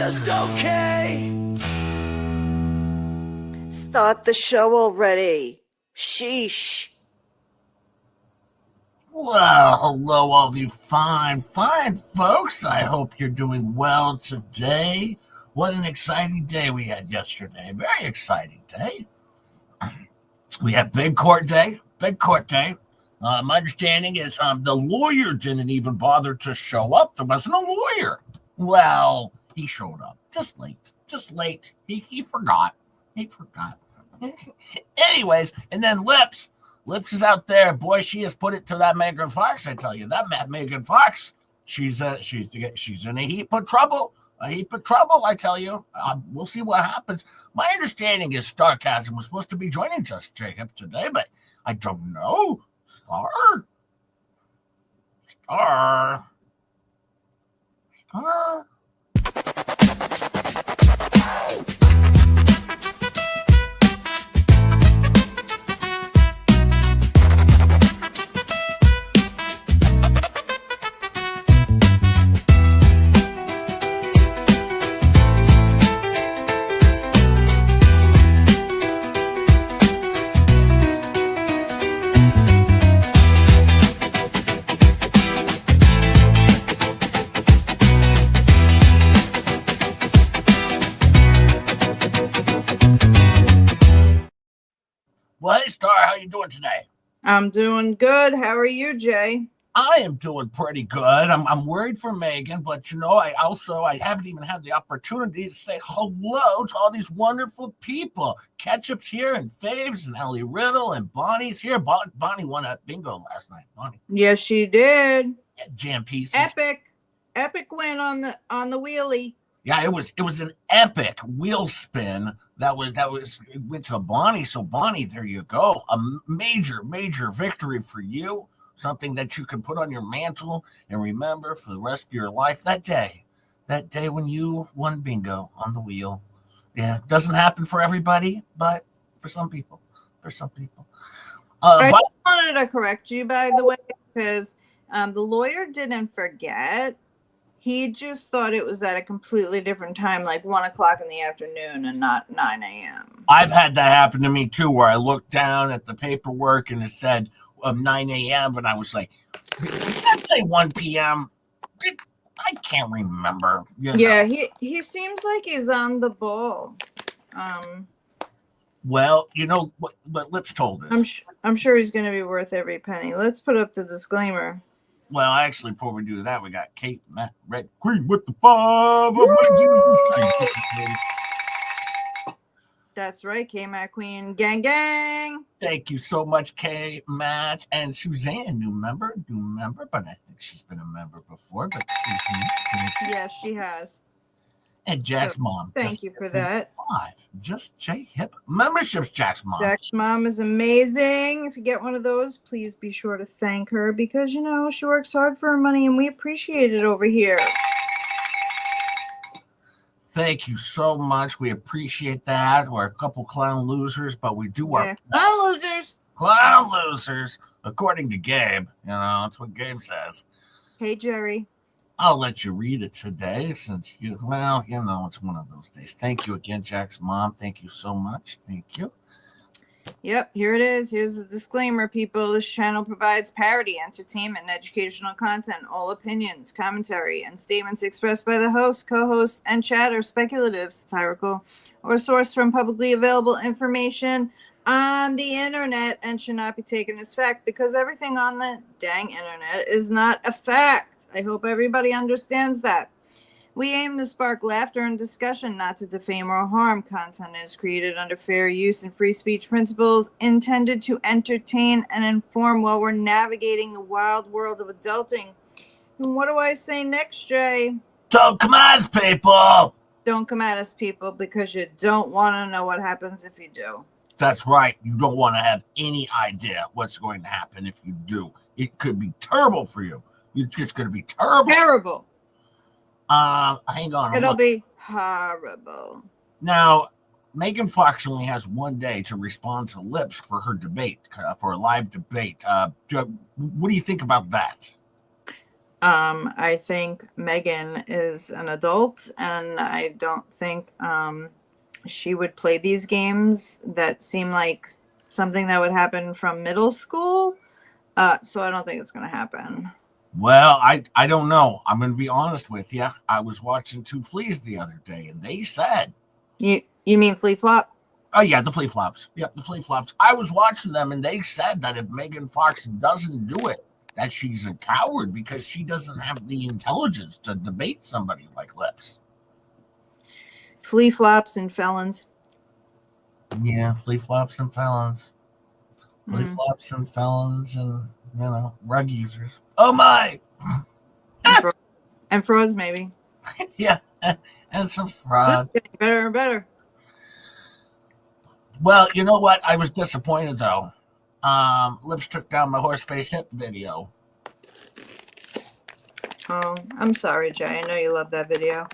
just okay. Start the show already. Sheesh. Well, hello, all of you fine folks. I hope you're doing well today. What an exciting day we had yesterday. Very exciting day. We had big court day. My understanding is the lawyer didn't even bother to show up. There wasn't a lawyer. Well, he showed up just late. He forgot. Anyways, and then Lips is out there. Boy, she has put it to that Megan Fox. I tell you, that Megan Fox, she's in a heap of trouble. I tell you. We'll see what happens. My understanding is Starcasm was supposed to be joining us, Jacob, today, but I don't know. Star. Well, hey, Star, how you doing today? I'm doing good. How are you, Jay? I am doing pretty good. I'm worried for Megan, but I haven't even had the opportunity to say hello to all these wonderful people. Ketchup's here, and Faves, and Ellie Riddle, and Bonnie's here. Bonnie won at bingo last night. Bonnie. Yes, she did. Yeah, jam pieces. Epic win on the wheelie. Yeah, it was an epic wheel spin that went to Bonnie. So Bonnie, there you go. A major victory for you. Something that you can put on your mantle and remember for the rest of your life. That day when you won bingo on the wheel. Yeah, doesn't happen for everybody, but for some people. I just wanted to correct you, by the way, because the lawyer didn't forget. He just thought it was at a completely different time, like 1 o'clock in the afternoon and not 9 a.m. I've had that happen to me too, where I looked down at the paperwork and it said 9 a.m. and I was like, let's say 1 p.m. I can't remember. Yeah, he seems like he's on the ball. Well, what Lips told us. I'm sure he's going to be worth every penny. Let's put up the disclaimer. Well, actually, before we do that, we got Kate, Matt, Red Queen with the 5. That's right, K-Matt Queen. Gang. Thank you so much, K, Matt, and Suzanne, new member, but I think she's been a member before. But yes, she has. And Jack's mom. Thank you for that. 5. Just J Hip memberships, Jack's mom. Jack's mom is amazing. If you get one of those, please be sure to thank her because, she works hard for her money and we appreciate it over here. Thank you so much. We appreciate that. We're a couple clown losers, but we do our Clown losers, according to Gabe. That's what Gabe says. Hey, Jerry. I'll let you read it today since it's one of those days. Thank you again, Jack's mom. Thank you so much. Thank you. Yep, here it is. Here's the disclaimer, people. This channel provides parody, entertainment, and educational content. All opinions, commentary, and statements expressed by the host, co-hosts, and chat are speculative, satirical, or sourced from publicly available information on the internet and should not be taken as fact because everything on the dang internet is not a fact. I hope everybody understands that. We aim to spark laughter and discussion, not to defame or harm. Content is created under fair use and free speech principles, intended to entertain and inform while we're navigating the wild world of adulting. And what do I say next, Jay? Don't come at us, people! Don't come at us, people, because you don't want to know what happens if you do. That's right. You don't want to have any idea what's going to happen if you do. It could be terrible for you. It's just going to be terrible. Terrible. Hang on. It'll be horrible. Now, Megan Fox only has 1 day to respond to Lips for her debate, for a live debate. What do you think about that? I think Megan is an adult, and I don't think she would play these games that seem like something that would happen from middle school. So I don't think it's going to happen. Well, I don't know. I'm going to be honest with you. I was watching two fleas the other day, and they said, You mean Flea Flop? oh, yeah, the flea flops. Yep, the flea flops. I was watching them, and they said that if Megan Fox doesn't do it, that she's a coward because she doesn't have the intelligence to debate somebody like Lips. Flea Flops and Felons. Yeah, flea flops and felons. Flea flops and felons and, rug users. Oh, my! And frauds, maybe. Yeah, and some frauds. Getting better and better. Well, you know what? I was disappointed, though. Lips took down my horse face hip video. Oh, I'm sorry, Jay. I know you love that video.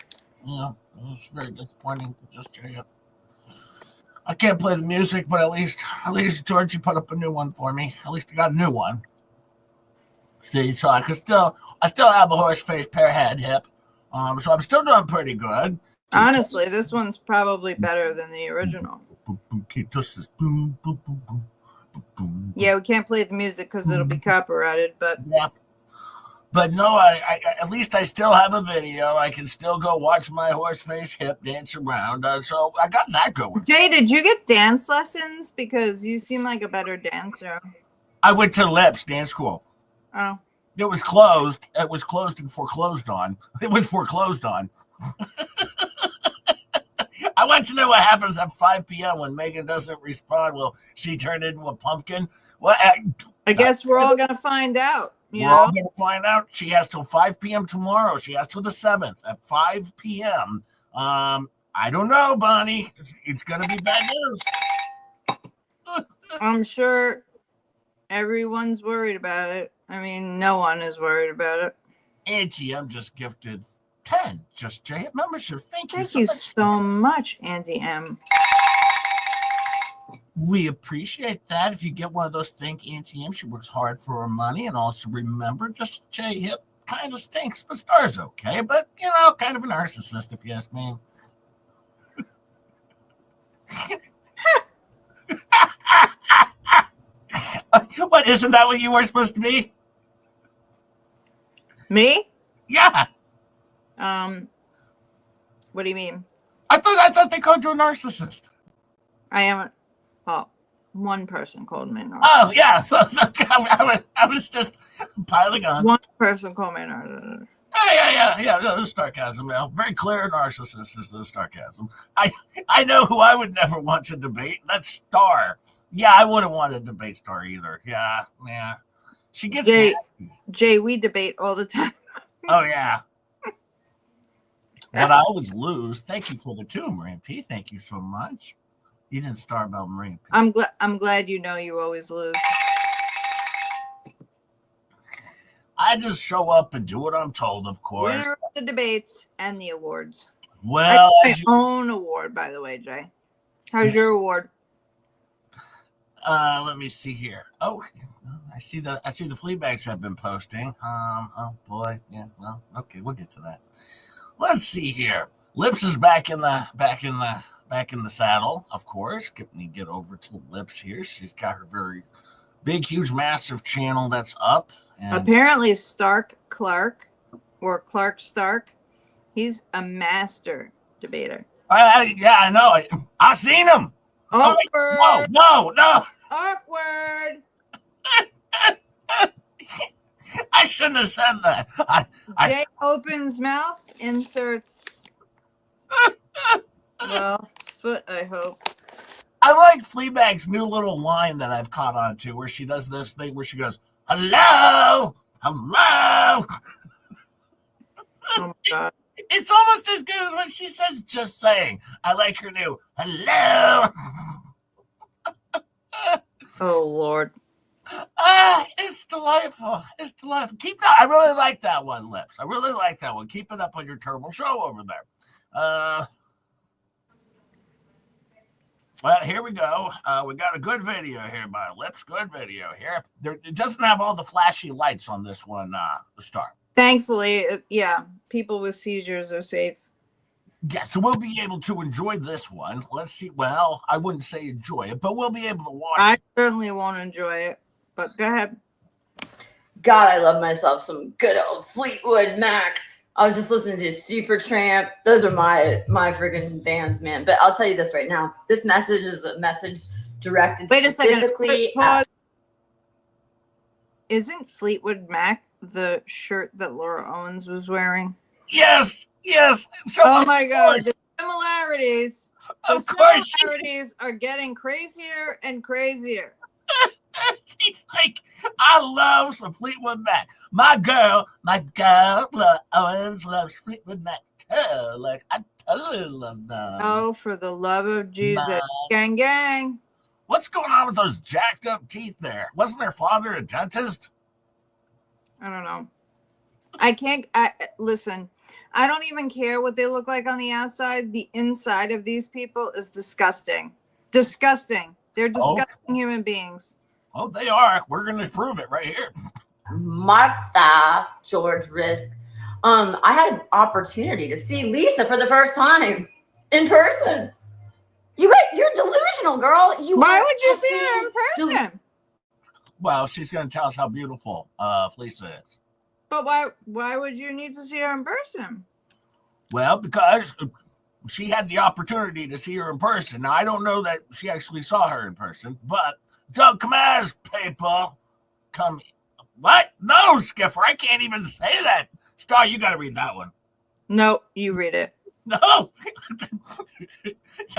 Yeah, it was very disappointing to just tell you. I can't play the music, but at least Georgie put up a new one for me. At least I got a new one. See, so I still have a horse face pear head hip. So I'm still doing pretty good. Honestly, this one's probably better than the original. Yeah, we can't play the music because it'll be copyrighted, but yeah. But no, I at least I still have a video. I can still go watch my horse face hip dance around. So I got that going. Jay, did you get dance lessons? Because you seem like a better dancer. I went to Lips dance school. Oh. It was closed. It was closed and foreclosed on. It was foreclosed on. I want to know what happens at 5 p.m. when Megan doesn't respond. Will she turn into a pumpkin? Well, I guess we're all going to find out. We're all going to find out. She has till 5 p.m. tomorrow. She has till the 7th at 5 p.m. I don't know, Bonnie. It's going to be bad news. I'm sure everyone's worried about it. I mean, no one is worried about it. Auntie, I'm just gifted 10 Just J membership. Thank you so much, Auntie M. We appreciate that. If you get one of those, thank Auntie M. She works hard for her money. And also remember, Just J hip kind of stinks, but Star's okay. But, kind of a narcissist, if you ask me. What, isn't that what you were supposed to be? Me? Yeah. What do you mean? I thought they called you a narcissist. I am. Oh, one person called me a narcissist. Oh, yeah. I was just piling on. One person called me a narcissist. Yeah. No, sarcasm. Very clear narcissist is the sarcasm. I know who I would never want to debate. That's Star. Yeah, I wouldn't want to debate Star either. Yeah. She gets nasty. Jay, we debate all the time. Oh, yeah. But I always lose. Thank you for the 2, Marine P. Thank you so much. You didn't start about Marine P. I'm glad you know you always lose. I just show up and do what I'm told, of course. Winner of the debates and the awards. Well, my own award, by the way, Jay. How's your award? Let me see here. Oh, I see the flea bags have been posting. Oh boy, yeah. Well, okay, we'll get to that. Let's see here. Lips is back in the saddle, of course. Let me get over to Lips here. She's got her very big, huge, massive channel that's up. And apparently, Stark Clark or Clark Stark, he's a master debater. Yeah, I know. I seen him. Awkward. No. Awkward. I shouldn't have said that. Jay opens mouth, inserts. Well, foot, I hope. I like Fleabag's new little line that I've caught on to, where she does this thing where she goes, "Hello, hello." Oh my God. It's almost as good as when she says "just saying." I like her new "hello." Oh Lord. It's delightful. It's delightful. Keep that. I really like that one, Lips. I really like that one. Keep it up on your turbo show over there. Well, here we go. We got a good video here by Lips. Good video here. It doesn't have all the flashy lights on this one, the Star. Thankfully, yeah, people with seizures are safe. Yeah, so we'll be able to enjoy this one. Let's see. Well, I wouldn't say enjoy it, but we'll be able to watch I it. certainly won't enjoy it, but go ahead. God, I love myself some good old Fleetwood Mac. I was just listening to Supertramp. Those are my freaking bands, man. But I'll tell you this right now. This message is a message directed Wait a second. specifically Pause. at... Isn't Fleetwood Mac the shirt that Laura Owens was wearing? Yes, yes. So Oh my God, course, the similarities. of course, similarities are getting crazier and crazier. he's like, I love some Fleetwood Mac. My girl, Owens loves Fleetwood Mac too. Like, I totally love them. Oh, for the love of Jesus. My- Gang, gang. What's going on with those jacked up teeth there? Wasn't their father a dentist? I don't know. Listen, I don't even care what they look like on the outside. The inside of these people is disgusting. Disgusting. They're disgusting human beings. Oh, they are. We're going to prove it right here. Martha George Risk. I had an opportunity to see Lisa for the first time in person. You're delusional, girl. Why would you see her in person? Well, she's going to tell us how beautiful Fleasa is. But why would you need to see her in person? Well, because she had the opportunity to see her in person. Now, I don't know that she actually saw her in person, but don't come as people. Come. What? No, Skipper, I can't even say that. Star, you got to read that one. No, you read it. No.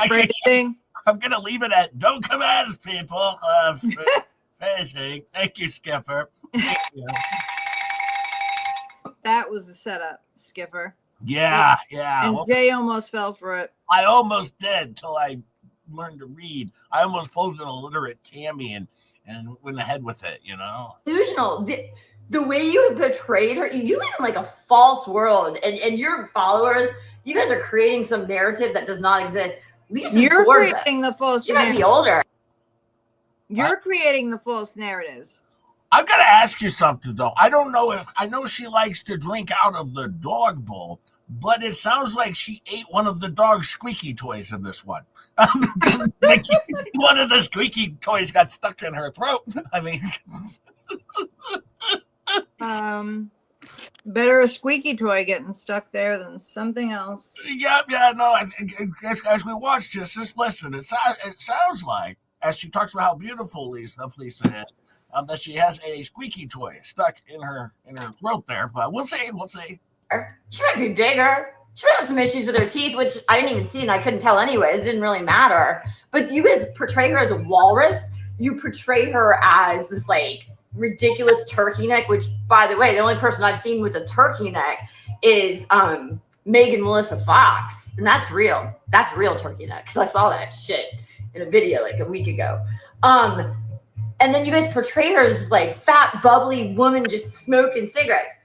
Phrasing. I'm going to leave it at don't come as people. Thank you, Skipper. That was a setup, Skipper. Yeah. And Well, Jay almost fell for it. I almost did till I learned to read. I almost pulled an illiterate Tammy and went ahead with it, you know? Delusional. The way you portrayed her, you live in like a false world, and your followers, you guys are creating some narrative that does not exist. Lisa's You're gorgeous. creating the false She might narrative. be older. You're creating the false narratives. I've got to ask you something, though. I know she likes to drink out of the dog bowl, but it sounds like she ate one of the dog's squeaky toys in this one. One of the squeaky toys got stuck in her throat. I mean, Better a squeaky toy getting stuck there than something else. yeah, no. As we watch this, just listen. It sounds like, as she talks about how beautiful Fleasa is, that she has a squeaky toy stuck in her throat there. But we'll see. She might be bigger. She might have some issues with her teeth, which I didn't even see and I couldn't tell anyways. It didn't really matter. But you guys portray her as a walrus. You portray her as this like ridiculous turkey neck, which, by the way, the only person I've seen with a turkey neck is Megan Melissa Fox. And that's real. That's real turkey neck. Because I saw that shit in a video like a week ago. And then you guys portray her as this like fat, bubbly woman just smoking cigarettes.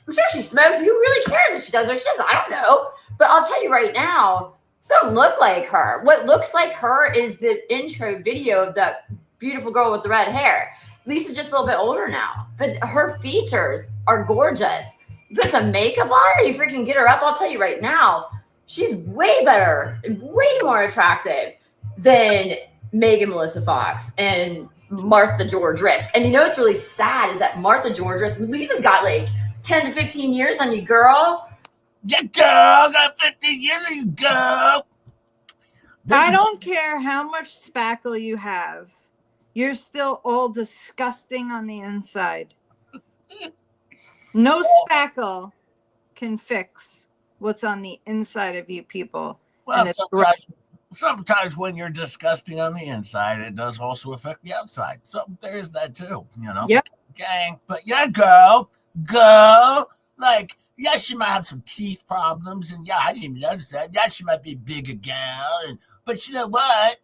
I'm sure she smokes. Who really cares if she does or she doesn't? I don't know. But I'll tell you right now, it doesn't look like her. What looks like her is the intro video of that beautiful girl with the red hair. Lisa's just a little bit older now, but her features are gorgeous. You put some makeup on her, you freaking get her up. I'll tell you right now, she's way better and way more attractive than Megan Melissa Fox and Martha George Risk. And you know what's really sad is that Martha George Risk, Lisa's got like 10 to 15 years on you, girl. Yeah, girl, got 15 years on you, girl. I don't care how much spackle you have. You're still all disgusting on the inside. No spackle can fix what's on the inside of you people. Well, sometimes when you're disgusting on the inside, it does also affect the outside. So there is that too, you know? Yep. Gang. But yeah, girl, like, yeah, she might have some teeth problems, and yeah, I didn't even notice that. Yeah, she might be a bigger gal, but you know what?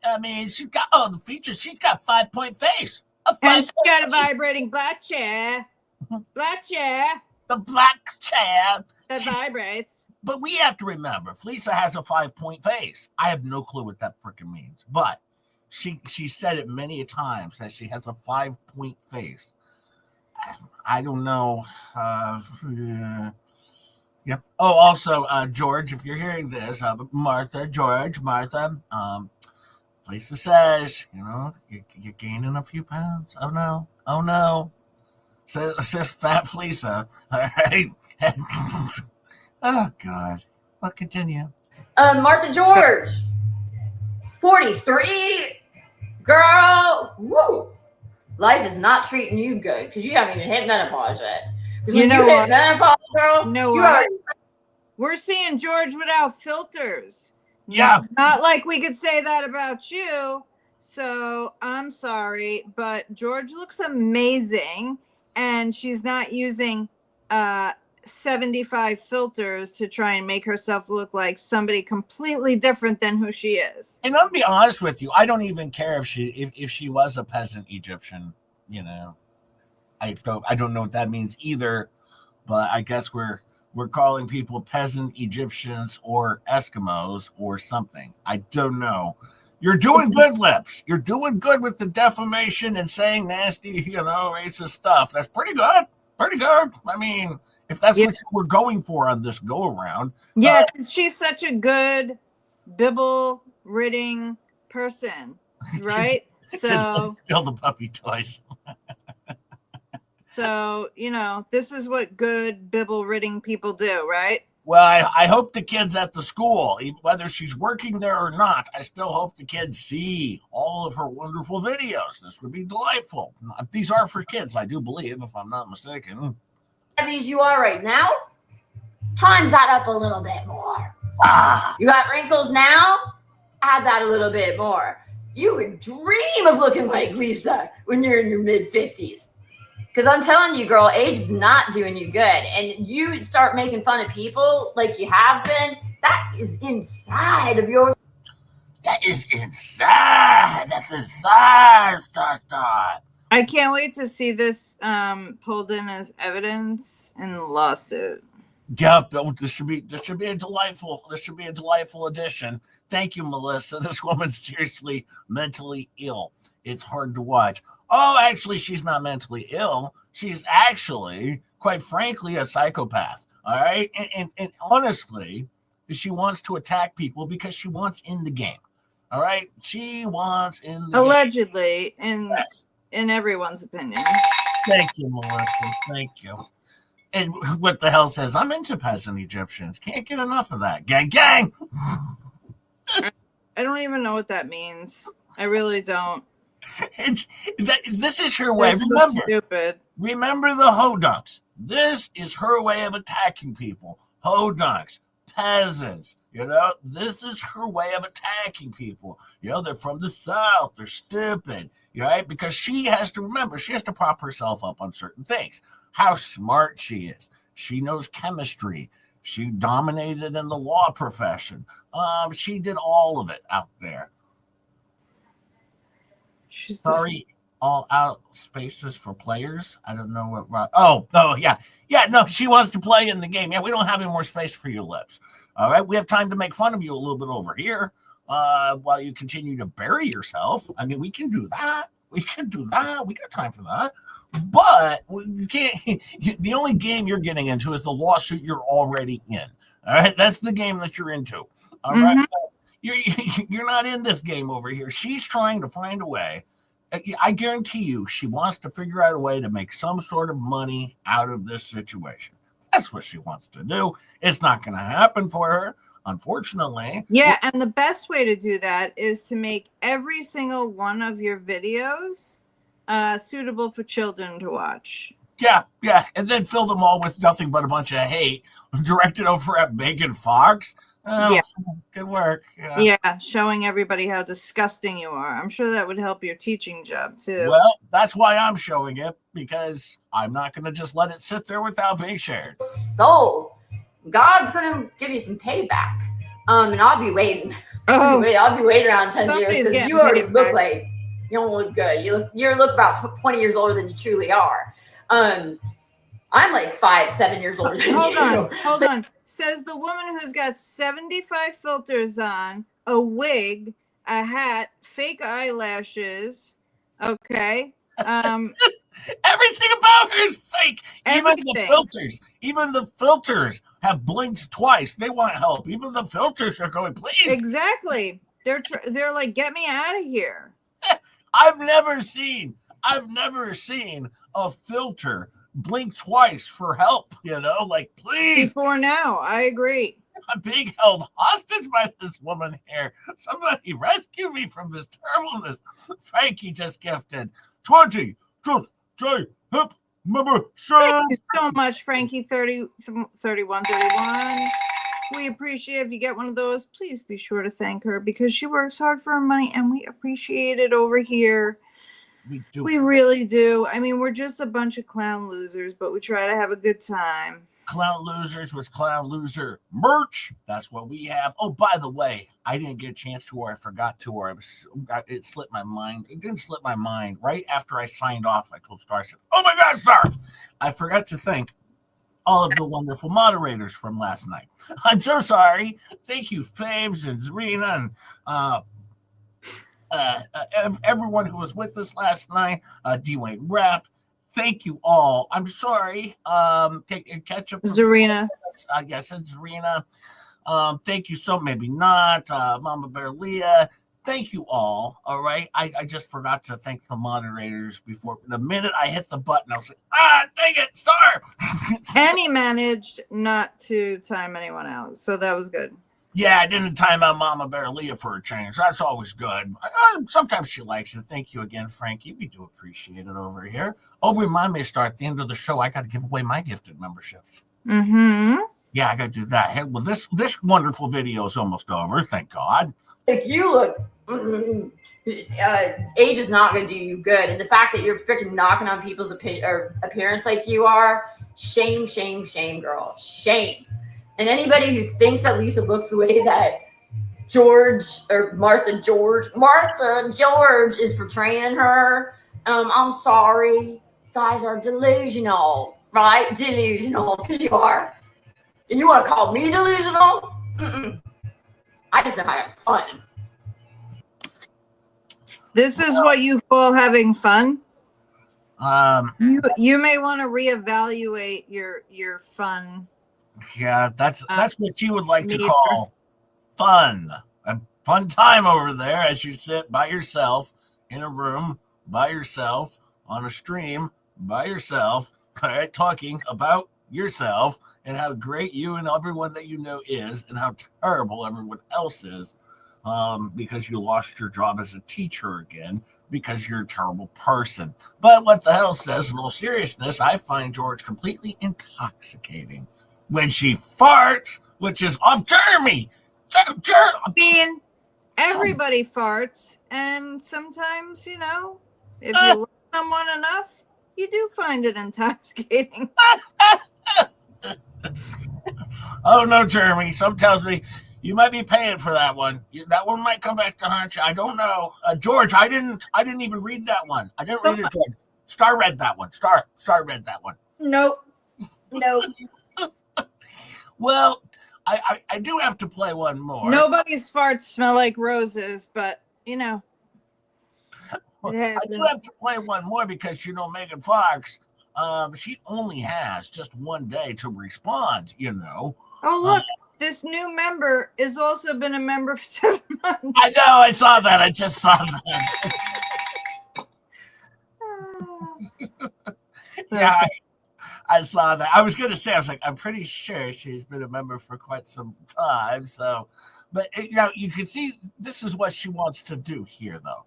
I mean, she's got all the features. She's got 5-point face. And she's got a vibrating black chair. Black chair. The black chair. That vibrates. But we have to remember, Fleasa has a 5-point face. I have no clue what that freaking means. But she said it many times that she has a 5-point face. I don't know. Yep. Oh, also, George, if you're hearing this, Martha, Fleasa says, you're gaining a few pounds. Oh no. Says Fat Fleasa. All right. Oh God. Well, continue. Martha George, 43, girl. Woo. Life is not treating you good because you haven't even hit menopause yet. Because when you hit menopause, girl, You know what? We're seeing George without filters. Yeah. Not like we could say that about you. So I'm sorry, but George looks amazing, and she's not using 75 filters to try and make herself look like somebody completely different than who she is. And I'll be honest with you, I don't even care if she was a peasant Egyptian. I don't know what that means either, but I guess we're calling people peasant Egyptians or Eskimos or something. I don't know. You're doing good, Lips. You're doing good with the defamation and saying nasty, racist stuff. That's pretty good. Pretty good. I mean, if that's what we're going for on this go around. Yeah, she's such a good Bibble ridding person, right? So still the puppy toys. So, this is what good Bibble ridding people do, right? Well, I hope the kids at the school, whether she's working there or not, I still hope the kids see all of her wonderful videos. This would be delightful. These are for kids, I do believe, if I'm not mistaken. As you are right now, times that up a little bit more. You got wrinkles now? Add that a little bit more. You would dream of looking like Lisa when you're in your mid-50s. Because I'm telling you, girl, age is not doing you good. And you start making fun of people like you have been, that is inside of your... That is inside. That's inside, Star. I can't wait to see this pulled in as evidence in the lawsuit. Yeah, this should be a delightful addition. Thank you, Melissa. This woman's seriously mentally ill. It's hard to watch. Oh, actually, she's not mentally ill. She's actually, quite frankly, a psychopath. All right. And honestly, she wants to attack people because she wants in the game. All right. She wants in the allegedly, game. In everyone's opinion. Thank you, Melissa. Thank you. And what the hell says, I'm into peasant Egyptians. Can't get enough of that. Gang, gang. I don't even know what that means. I really don't. This is her way. So stupid. Remember the hodunks. This is her way of attacking people. Hodunks, peasants. This is her way of attacking people. They're from the South. They're stupid. Right? Because she has to remember, she has to prop herself up on certain things. How smart she is. She knows chemistry. She dominated in the law profession. She did all of it out there. She's Sorry, all out spaces for players. I don't know what. Oh, yeah. No, she wants to play in the game. Yeah, we don't have any more space for you, Lips. All right, we have time to make fun of you a little bit over here while you continue to bury yourself. I mean, we can do that. We got time for that. But you can't. The only game you're getting into is the lawsuit you're already in. All right, that's the game that you're into. All right, you're not in this game over here. She's trying to find a way. I guarantee you, she wants to figure out a way to make some sort of money out of this situation. That's what she wants to do. It's not going to happen for her, unfortunately. Yeah, and the best way to do that is to make every single one of your videos suitable for children to watch. Yeah, and then fill them all with nothing but a bunch of hate directed over at Megan Fox. Oh, yeah, good work. Yeah, showing everybody how disgusting you are. I'm sure that would help your teaching job too. Well, that's why I'm showing it, because I'm not going to just let it sit there without being shared. So, God's going to give you some payback. And I'll be waiting. Oh, I'll be waiting around 10 years because you already look like you don't look good. You look about 20 years older than you truly are. I'm like 5-7 years older than you. Hold on. Says the woman who's got 75 filters on, a wig, a hat, fake eyelashes. Okay. Everything about her is fake. Everything. Even the filters have blinked twice. They want help. Even the filters are going, please. Exactly. They're like, get me out of here. I've never seen a filter blink twice for help, like, please. Before now, I agree. I'm being held hostage by this woman here. Somebody rescue me from this terribleness. Frankie just gifted 20 just J hip membership. Thank you so much, Frankie 3131. We appreciate if you get one of those. Please be sure to thank her because she works hard for her money and we appreciate it over here. We do. We really do. I mean, we're just a bunch of clown losers, but we try to have a good time. Clown Losers with Clown Loser merch. That's what we have. Oh, by the way, I didn't get a chance to, or I forgot to, or it slipped my mind. It didn't slip my mind. Right after I signed off, I told Star, I said, oh my God, Star, I forgot to thank all of the wonderful moderators from last night. I'm so sorry. Thank you, Faves and Zarina and everyone who was with us last night. Dwayne Rapp. Thank you all. I'm sorry. Catch up. Zarina. Yes, it's Zarina. Thank you so maybe not. Mama Bear Leah. Thank you all. All right. I just forgot to thank the moderators before. The minute I hit the button, I was like, dang it, Star. And he managed not to time anyone out. So that was good. Yeah, I didn't time out Mama Bear Leah for a change. That's always good. Sometimes she likes it. Thank you again, Frankie. We do appreciate it over here. Oh, remind me to start at the end of the show. I got to give away my gifted memberships. Mm-hmm. Yeah, I got to do that. Hey, well, this wonderful video is almost over. Thank God. Like, you look, age is not going to do you good. And the fact that you're freaking knocking on people's appearance like you are, shame, shame, shame, girl. Shame. And anybody who thinks that Lisa looks the way that Martha George is portraying her, I'm sorry. Guys are delusional, right? Delusional, because you are. And you want to call me delusional? Mm-mm. I just know how to have fun. This is what you call having fun? You may want to reevaluate your fun. Yeah, that's what you would like to call fun. A fun time over there as you sit by yourself in a room, by yourself, on a stream, by yourself, talking about yourself and how great you and everyone that you know is and how terrible everyone else is because you lost your job as a teacher again because you're a terrible person. But what the hell says, in all seriousness, I find George completely intoxicating. When she farts, which is off Jeremy. I mean, everybody farts, and sometimes, if you love someone enough, you do find it intoxicating. Oh no, Jeremy. Some tells me you might be paying for that one. That one might come back to haunt you. I don't know, George. I didn't even read that one. I didn't read it, George. Star read that one. Star read that one. Nope. Well, I do have to play one more. Nobody's farts smell like roses, but I do have to play one more because Megan Fox, she only has just one day to respond. Oh, look, this new member has also been a member for 7 months. I know, I saw that. I just saw that. Yeah. I saw that. I was going to say, I'm pretty sure she's been a member for quite some time. So, but you can see this is what she wants to do here, though.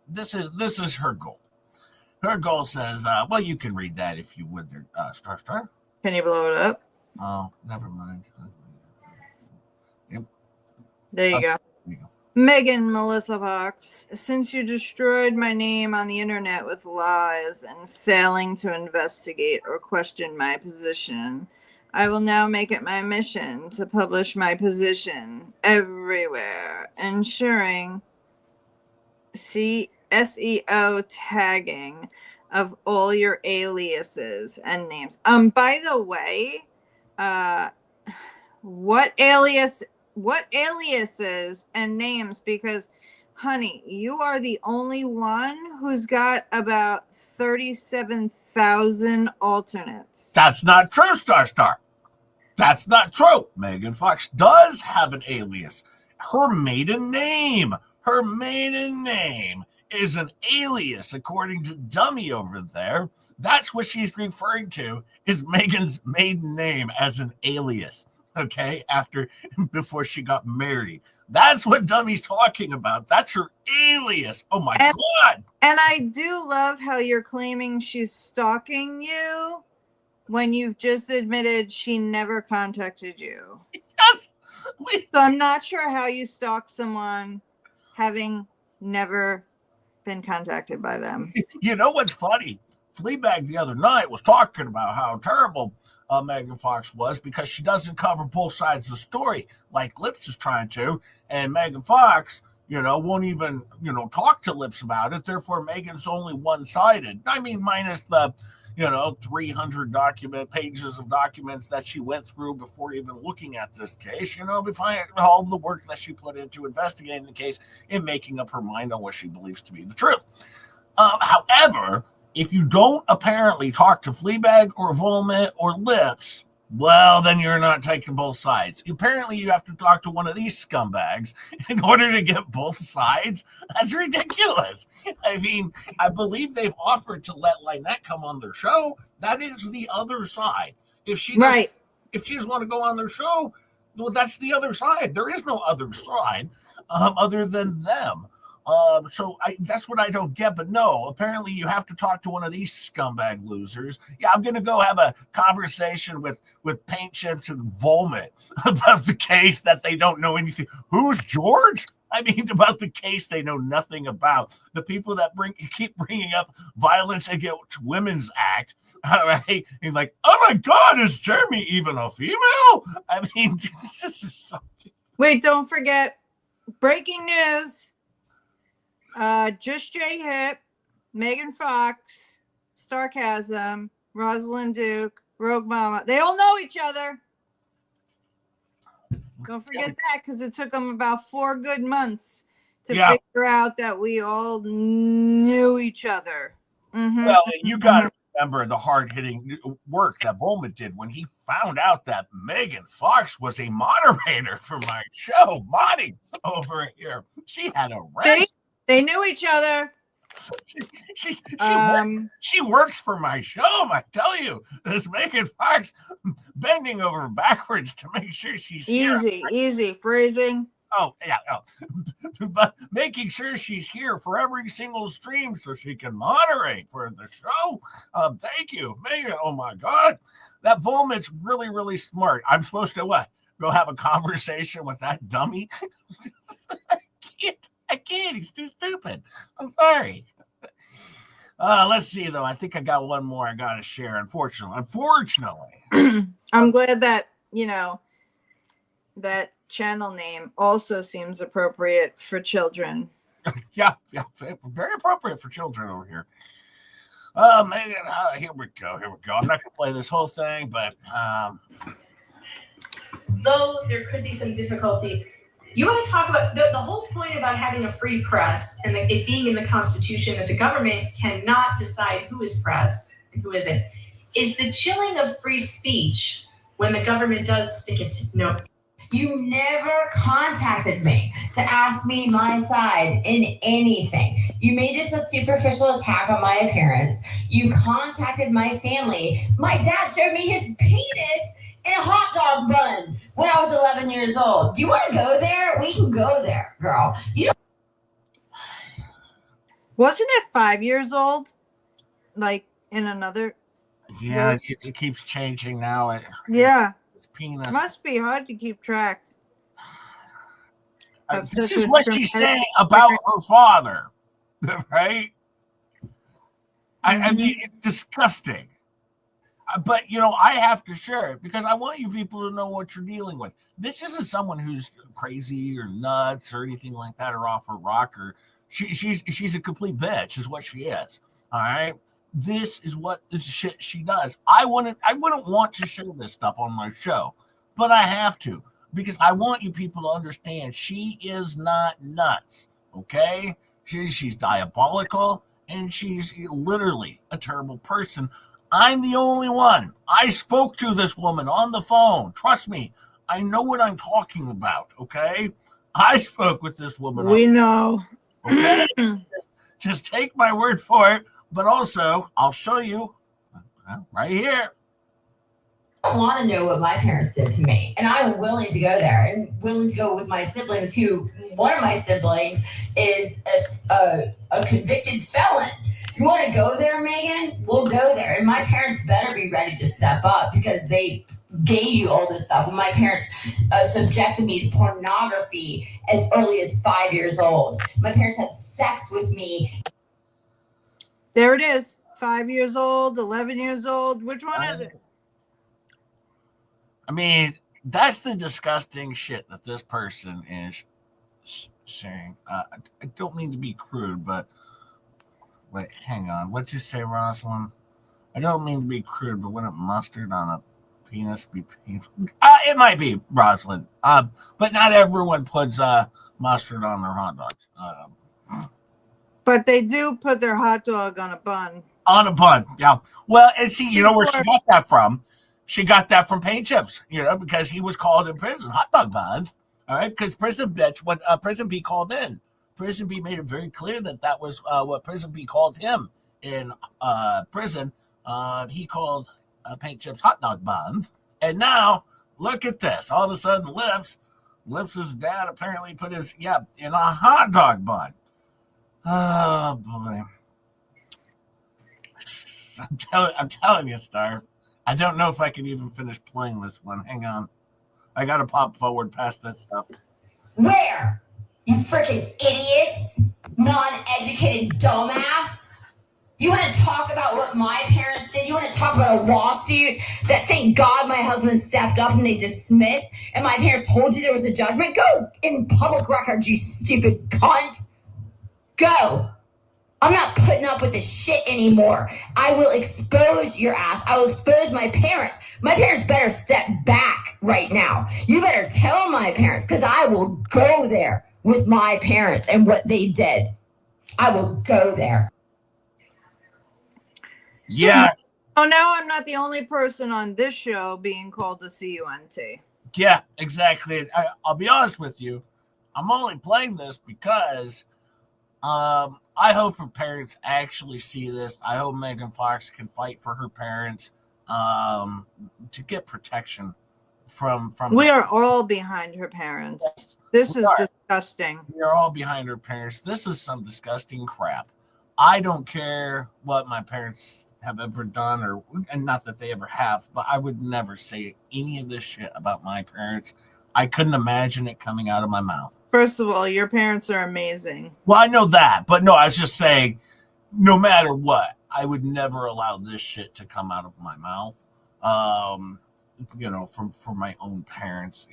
This is her goal. Her goal says, well, you can read that if you would. Star. Can you blow it up? Oh, never mind. Yep. There you go. Megan Melissa Fox, since you destroyed my name on the internet with lies and failing to investigate or question my position, I will now make it my mission to publish my position everywhere, ensuring SEO tagging of all your aliases and names. By the way, what aliases and names, because honey, you are the only one who's got about 37,000 alternates. That's not true, Star. That's not true. Megan Fox does have an alias. Her maiden name is an alias, according to Dummy over there. That's what she's referring to, is Megan's maiden name as an alias, okay, before she got married. That's what Dummy's talking about. That's her alias. Oh, my God. And I do love how you're claiming she's stalking you when you've just admitted she never contacted you. Yes. So I'm not sure how you stalk someone having never been contacted by them. You know what's funny? Fleabag the other night was talking about how terrible Megan Fox was because she doesn't cover both sides of the story like Lips is trying to. And Megan Fox, won't even, talk to Lips about it. Therefore, Megan's only one-sided. I mean, minus the 300 pages of documents that she went through before even looking at this case, before all the work that she put into investigating the case and making up her mind on what she believes to be the truth. However, if you don't apparently talk to Fleabag or Vomit or Lips, well, then you're not taking both sides. Apparently, you have to talk to one of these scumbags in order to get both sides. That's ridiculous. I mean, I believe they've offered to let Lynette come on their show. That is the other side. If she doesn't want to go on their show, well, that's the other side. There is no other side other than them. So that's what I don't get. But no, apparently you have to talk to one of these scumbag losers. Yeah, I'm going to go have a conversation with Paint Chips and Vomit about the case that they don't know anything. Who's George? I mean, about the case they know nothing about. The people that keep bringing up Violence Against Women's Act. All right. And like, oh my God, is Jeremy even a female? I mean, this is so. Wait, don't forget, breaking news. Just J Hip, Megan Fox, Starcasm, Rosalind Duke, Rogue Mama. They all know each other. Don't forget that, because it took them about 4 good months to figure out that we all knew each other. Mm-hmm. Well, you got to remember the hard-hitting work that Volman did when he found out that Megan Fox was a moderator for my show, Monty, over here. She had a rest. They knew each other. She works for my show, I tell you. This Megan Fox bending over backwards to make sure she's here. Easy phrasing. Oh, yeah. Oh. But making sure she's here for every single stream so she can moderate for the show. Thank you, Megan. Oh, my God. That Volmit's really, really smart. I'm supposed to what? Go have a conversation with that dummy? I can't. He's too stupid. I'm sorry. Let's see, though. I think I got one more I got to share, unfortunately. I'm glad that, that channel name also seems appropriate for children. Yeah. Very appropriate for children over here. Megan, here we go. I'm not going to play this whole thing, but... Though there could be some difficulty... You want to talk about the whole point about having a free press and it being in the Constitution that the government cannot decide who is press and who isn't, is the chilling of free speech when the government does stick its no. You never contacted me to ask me my side in anything. You made this a superficial attack on my appearance. You contacted my family. My dad showed me his penis in a hot dog bun when I was 11 years old. Do you want to go there? We can go there, girl. Wasn't it 5 years old? Like in another? Yeah, it keeps changing now. It's penis. It must be hard to keep track. This is what she's saying about her father, right? I mean, it's disgusting. But, I have to share it because I want you people to know what you're dealing with. This isn't someone who's crazy or nuts or anything like that or off her rocker. She's a complete bitch is what she is. All right. This is what the shit she does. I wouldn't want to share this stuff on my show, but I have to because I want you people to understand she is not nuts. Okay? She's diabolical, and she's literally a terrible person. I'm the only one. I spoke to this woman on the phone. Trust me, I know what I'm talking about, okay? I spoke with this woman. We know. Okay? Just take my word for it, but also I'll show you right here. I don't want to know what my parents did to me. And I'm willing to go there and willing to go with my siblings, who one of my siblings is a convicted felon. You want to go there, Megan? We'll go there. And my parents better be ready to step up, because they gave you all this stuff. And my parents subjected me to pornography as early as 5 years old. My parents had sex with me. There it is. 5 years old, 11 years old. Which one is it? I mean, that's the disgusting shit that this person is saying. I don't mean to be crude, but wait, hang on. What'd you say, Rosalind? I don't mean to be crude, but wouldn't mustard on a penis be painful? It might be, Rosalind. But not everyone puts mustard on their hot dogs. But they do put their hot dog on a bun. On a bun, yeah. Well, and see, you know where she got that from? She got that from Paint Chips, because he was called in prison. Hot dog buns, all right? Because Prison Bitch, when Prison B called in, Prison B made it very clear that was what Prison B called him in prison. He called Paint Chips hot dog buns. And now, look at this. All of a sudden, Lips' dad apparently put his, in a hot dog bun. Oh, boy. I'm telling you, Star. I don't know if I can even finish playing this one. Hang on. I got to pop forward past that stuff. Where? You freaking idiot! Non-educated dumbass! You want to talk about what my parents did? You want to talk about a lawsuit that, thank God, my husband stepped up and they dismissed, and my parents told you there was a judgment? Go in public record, you stupid cunt! Go! I'm not putting up with this shit anymore. I will expose your ass. I will expose my parents. My parents better step back right now. You better tell my parents, because I will go there with my parents and what they did. I will go there. Yeah. Oh, now I'm not the only person on this show being called a CUNT. Yeah, exactly. I'll be honest with you. I'm only playing this because I hope her parents actually see this. I hope Megan Fox can fight for her parents to get protection from. We are all behind her parents. Yes, this is disgusting. We are all behind her parents. This is some disgusting crap. I don't care what my parents have ever done, and not that they ever have, but I would never say any of this shit about my parents. I couldn't imagine it coming out of my mouth. First of all, your parents are amazing. Well, I know that, but no, I was just saying, no matter what, I would never allow this shit to come out of my mouth. From my own parents,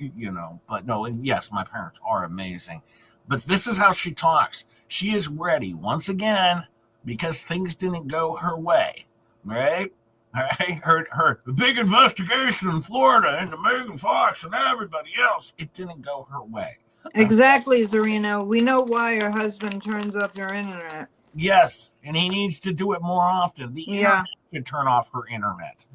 but no, and yes, my parents are amazing. But this is how she talks. She is ready once again because things didn't go her way, right? All right, her big investigation in Florida into Megan Fox and everybody else, it didn't go her way. Exactly, Zarina. We know why your husband turns off your internet. Yes, and he needs to do it more often. The internet should turn off her internet.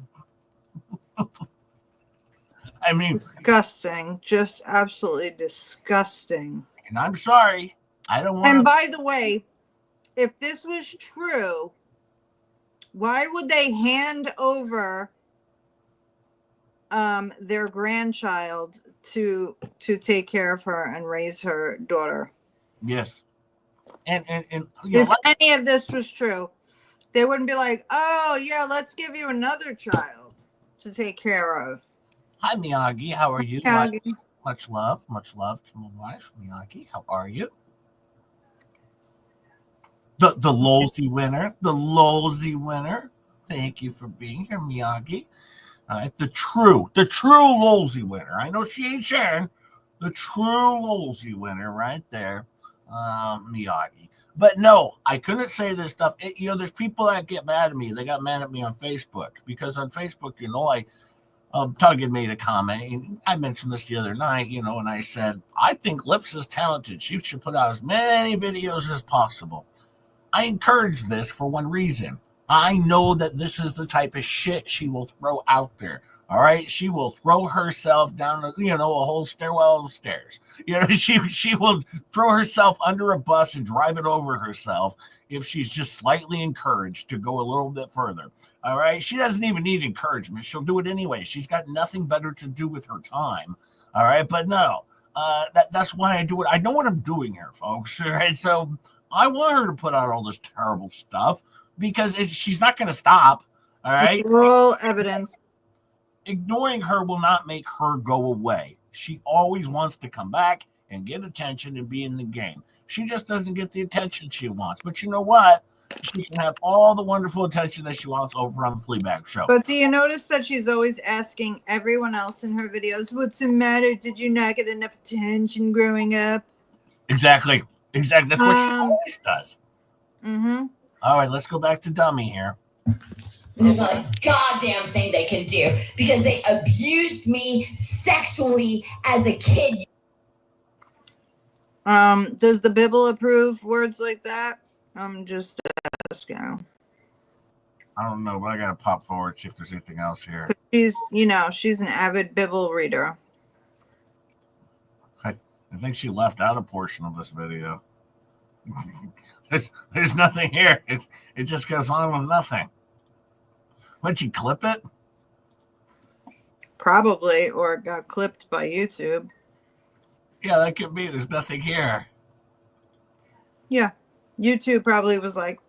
I mean, disgusting. Just absolutely disgusting. And I'm sorry. I don't want And by the way, if this was true, why would they hand over their grandchild to take care of her and raise her daughter? Yes. And if any of this was true, they wouldn't be like, oh yeah, let's give you another child to take care of. Hi Miyagi, how are you? Miyagi. Much love to my wife, Miyagi. How are you? The Lolsey winner. Thank you for being here, Miyagi. The true Lolsey winner. I know she ain't Sharon. The true Lolsey winner right there, Miyagi. But no, I couldn't say this stuff. There's people that get mad at me. They got mad at me on Facebook because on Facebook, Tug had made a comment. I mentioned this the other night, and I said, I think Lips is talented. She should put out as many videos as possible. I encourage this for one reason. I know that this is the type of shit she will throw out there. All right, she will throw herself down, a whole stairwell of stairs. She will throw herself under a bus and drive it over herself if she's just slightly encouraged to go a little bit further. All right, she doesn't even need encouragement. She'll do it anyway. She's got nothing better to do with her time. All right, but no, that's why I do it. I know what I'm doing here, folks. All right, so I want her to put out all this terrible stuff because she's not going to stop. All right, all evidence. Ignoring her will not make her go away. She always wants to come back and get attention and be in the game. She just doesn't get the attention she wants. But you know what? She can have all the wonderful attention that she wants over on the Fleabag show. But do you notice that she's always asking everyone else in her videos, what's the matter? Did you not get enough attention growing up? Exactly. That's what she always does. Mm-hmm. All right, let's go back to Dummy here. There's not a goddamn thing they can do because they abused me sexually as a kid. Does the Bible approve words like that? I'm just asking. I don't know, but I gotta pop forward, see if there's anything else here. She's an avid Bible reader. I think she left out a portion of this video. There's nothing here. It just goes on with nothing. Would she clip it? Probably, or it got clipped by YouTube. Yeah, that could be. There's nothing here. Yeah. YouTube probably was like,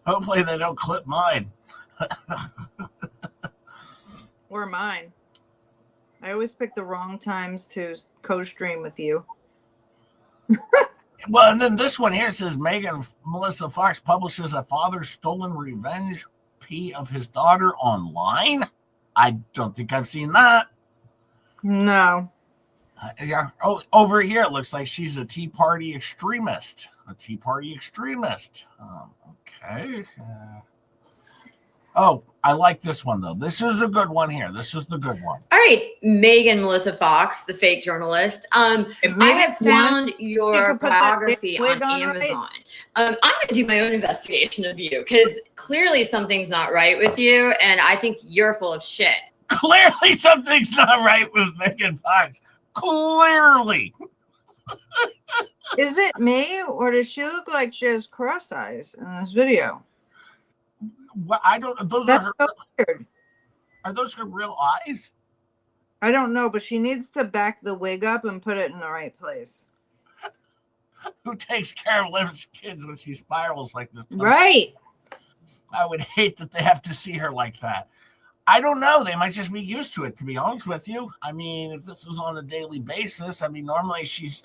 hopefully they don't clip mine. or mine. I always pick the wrong times to co-stream with you. Well, and then this one here says Melissa Fox publishes a father's stolen revenge of his daughter online. I don't think I've seen that. No. Yeah. Oh, over here it looks like she's a Tea Party extremist. Okay. Oh, I like this one though. This is a good one here. This is the good one. All right, Megan Melissa Fox, the fake journalist. I have found your biography on Amazon. I'm going to do my own investigation of you because clearly something's not right with you, and I think you're full of shit. Clearly something's not right with Megan Fox. Clearly. Is it me, or does she look like she has crossed eyes in this video? Well, I don't. That's so weird. Are those her real eyes? I don't know, but she needs to back the wig up and put it in the right place. Who takes care of Liv's kids when she spirals like this? Right. I would hate that they have to see her like that. I don't know. They might just be used to it, to be honest with you. I mean, if this was on a daily basis, I mean, normally she's,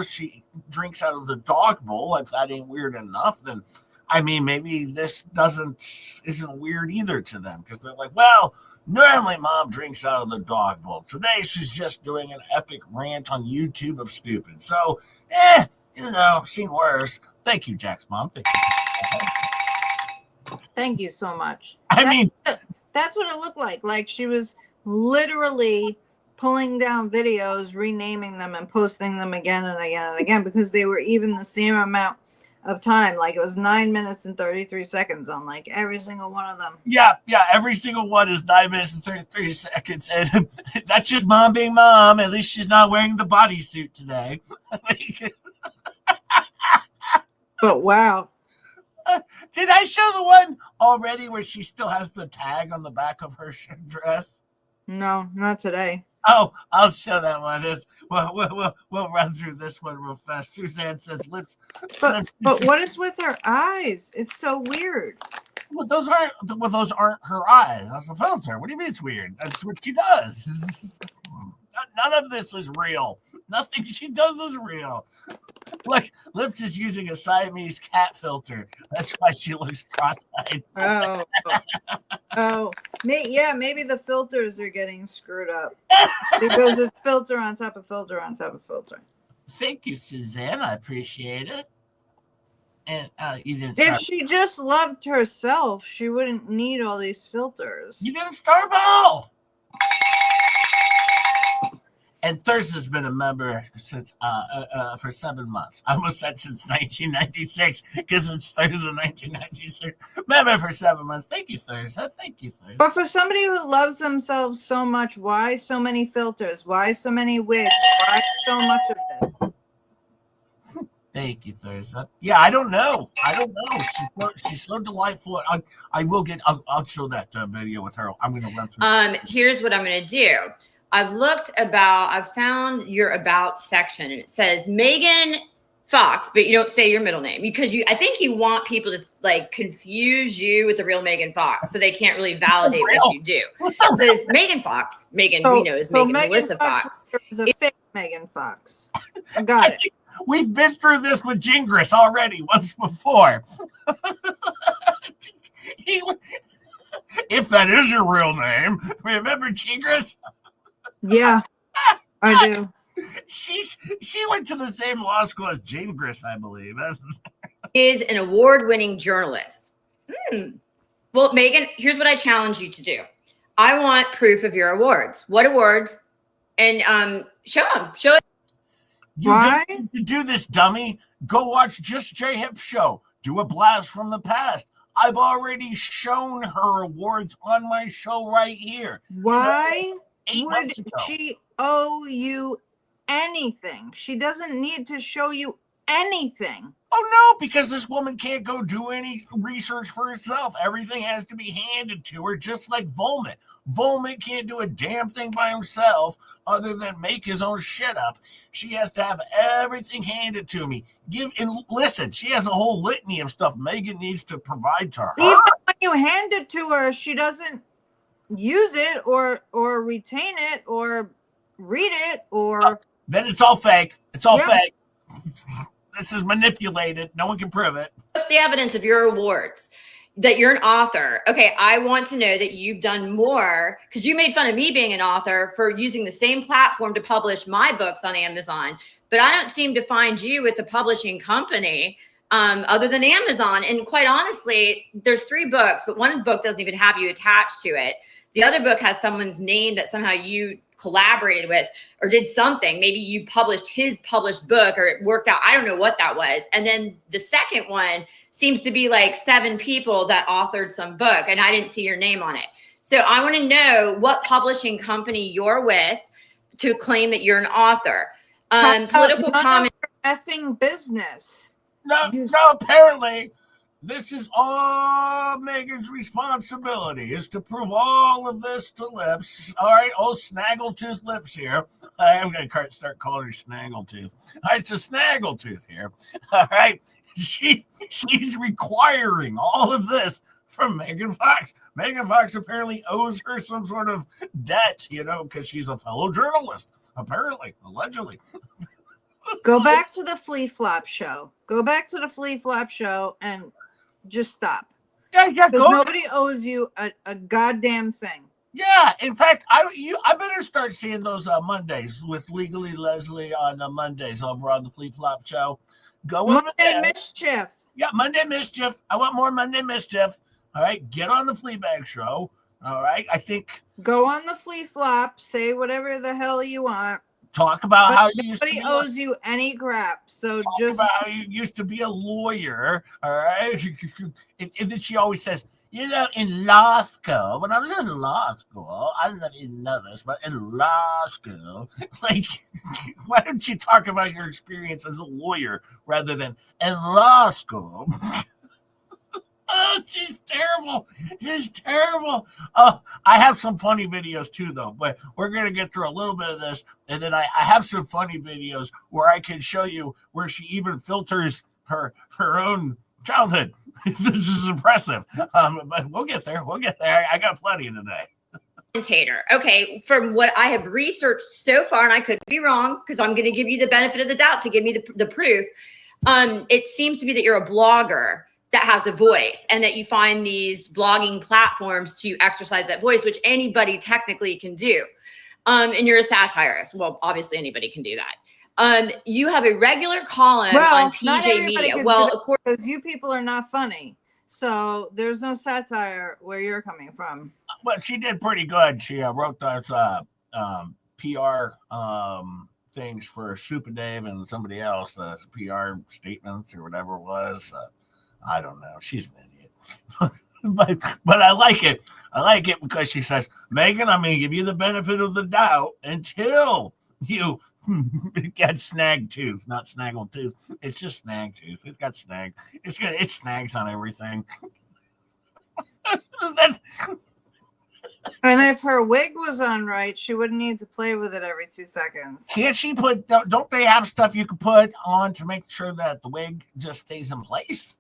she drinks out of the dog bowl. If that ain't weird enough, then, I mean, maybe this isn't weird either to them because they're like, well, normally mom drinks out of the dog bowl. Today she's just doing an epic rant on YouTube of stupid. So, seen worse. Thank you, Jack's mom. Thank you so much. That's what it looked like. Like she was literally pulling down videos, renaming them, and posting them again and again and again because they were even the same amount of time. Like it was 9 minutes and 33 seconds on like every single one of them. Yeah. Every single one is 9 minutes and 33 seconds. And that's just mom being mom. At least she's not wearing the bodysuit today. But wow. Did I show the one already where she still has the tag on the back of her dress? No, not today. Oh, I'll show that one. We'll run through this one real fast. Suzanne says lips. But what is with her eyes? It's so weird. Well, those aren't her eyes. That's a filter. What do you mean it's weird? That's what she does. None of this is real. Nothing she does is real. Look, Lips is using a Siamese cat filter. That's why she looks cross-eyed. Maybe the filters are getting screwed up because it's filter on top of filter on top of filter. Thank you, Suzanne. I appreciate it. And you didn't If start. she just loved herself, she wouldn't need all these filters. You didn't start all. And Thursday's been a member since for 7 months. I almost said since 1996 because it's Thursday 1996. Member for 7 months. Thank you, Thursday. Thank you, Thursday. But for somebody who loves themselves so much, why so many filters? Why so many wigs? Why so much of it? Thank you, Thursday. Yeah, I don't know. She's so delightful. I'll show that video with her. I'm going to run through. Here's what I'm going to do. I've found your about section, and it says Megan Fox, but you don't say your middle name because I think you want people to like confuse you with the real Megan Fox, so they can't really validate what you do. It says Megan Fox. Megan, we know is Megan Melissa Fox. Is a fake Megan Fox. I got it. We've been through this with Gingras already once before. If that is your real name, remember Gingras? Yeah, I do. She went to the same law school as Gingras, I believe. Is an award-winning journalist. Well, Megan, here's what I challenge you to do. I want proof of your awards. What awards? And show them. Show it. Why? To do this, dummy, go watch Just J Hip show. Do a blast from the past. I've already shown her awards on my show right here. Why 8 would months ago. she owe you anything? She doesn't need to show you anything. Oh, no, because this woman can't go do any research for herself. Everything has to be handed to her, just like Volman. Volman can't do a damn thing by himself other than make his own shit up. She has to have everything handed to me. Listen, she has a whole litany of stuff Megan needs to provide to her. Even when you hand it to her, she doesn't use it or retain it or read it or... Then it's all fake. It's all fake. This is manipulated. No one can prove it. What's the evidence of your awards? That you're an author. Okay, I want to know that you've done more because you made fun of me being an author for using the same platform to publish my books on Amazon. But I don't seem to find you with the publishing company other than Amazon. And quite honestly, there's 3 books, but one book doesn't even have you attached to it. The other book has someone's name that somehow you collaborated with or did something. Maybe you published his published book or it worked out. I don't know what that was. And then the second one seems to be like 7 people that authored some book and I didn't see your name on it. So I want to know what publishing company you're with to claim that you're an author. Political comment. Effing business. No, apparently this is all Megan's responsibility is to prove all of this to Lips. All right, old Snaggletooth Lips here. I'm going to start calling her Snaggletooth. All right, it's a Snaggletooth here. All right, she's requiring all of this from Megan Fox. Megan Fox apparently owes her some sort of debt, because she's a fellow journalist, apparently, allegedly. Go back to the Flea Flop show. Go back to the Flea Flop show and just stop. Yeah, because nobody owes you a goddamn thing. Yeah, in fact, I better start seeing those Mondays with Legally Leslie on Mondays over on the Flea Flop show. Go over there. Monday Mischief. Yeah, Monday Mischief. I want more Monday Mischief. All right, get on the Fleabag show. All right, I think. Go on the Flea Flop. Say whatever the hell you want. Talk about how you used to nobody owes you any crap. So talk just about how you used to be a lawyer. All right, and then she always says, in law school, when I was in law school, I don't know if you know this, but in law school, like, why don't you talk about your experience as a lawyer rather than in law school? Oh, she's terrible. She's terrible. Oh, I have some funny videos too, though, but we're going to get through a little bit of this. And then I have some funny videos where I can show you where she even filters her own childhood. This is impressive. But we'll get there. We'll get there. I got plenty today. Commentator. Okay, from what I have researched so far, and I could be wrong because I'm going to give you the benefit of the doubt to give me the proof. It seems to be that you're a blogger that has a voice and that you find these blogging platforms to exercise that voice, which anybody technically can do. And you're a satirist. Well, obviously anybody can do that. You have a regular column on PJ Media. Well, of course, because you people are not funny. So there's no satire where you're coming from. But she did pretty good. She wrote those PR things for Super Dave and somebody else, PR statements or whatever it was. I don't know. She's an idiot. but I like it. I like it because she says, Megan, I'm going to give you the benefit of the doubt until you get snag tooth, not snaggle tooth. It's just snag tooth. It's got snag. It snags on everything. And if her wig was on right, she wouldn't need to play with it every 2 seconds. Can't she don't they have stuff you can put on to make sure that the wig just stays in place?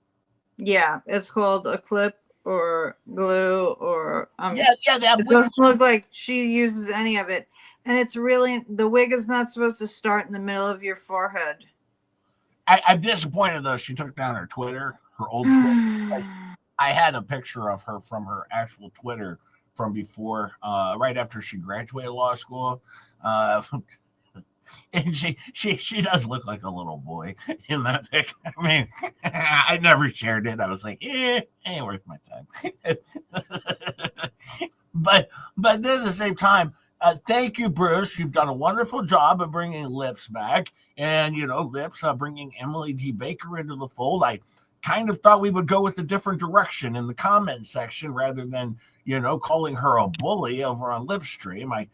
Yeah, it's called a clip or glue or yeah, it doesn't look like she uses any of it. And it's really, the wig is not supposed to start in the middle of your forehead. I'm disappointed though. She took down her Twitter, her old Twitter. I had a picture of her from her actual Twitter from before, right after she graduated law school. And she does look like a little boy in that picture. I mean, I never shared it. I was like, ain't worth my time. but then at the same time, thank you, Bruce. You've done a wonderful job of bringing Lips back. And, Lips bringing Emily D. Baker into the fold. I kind of thought we would go with a different direction in the comment section rather than, calling her a bully over on Lipstream. I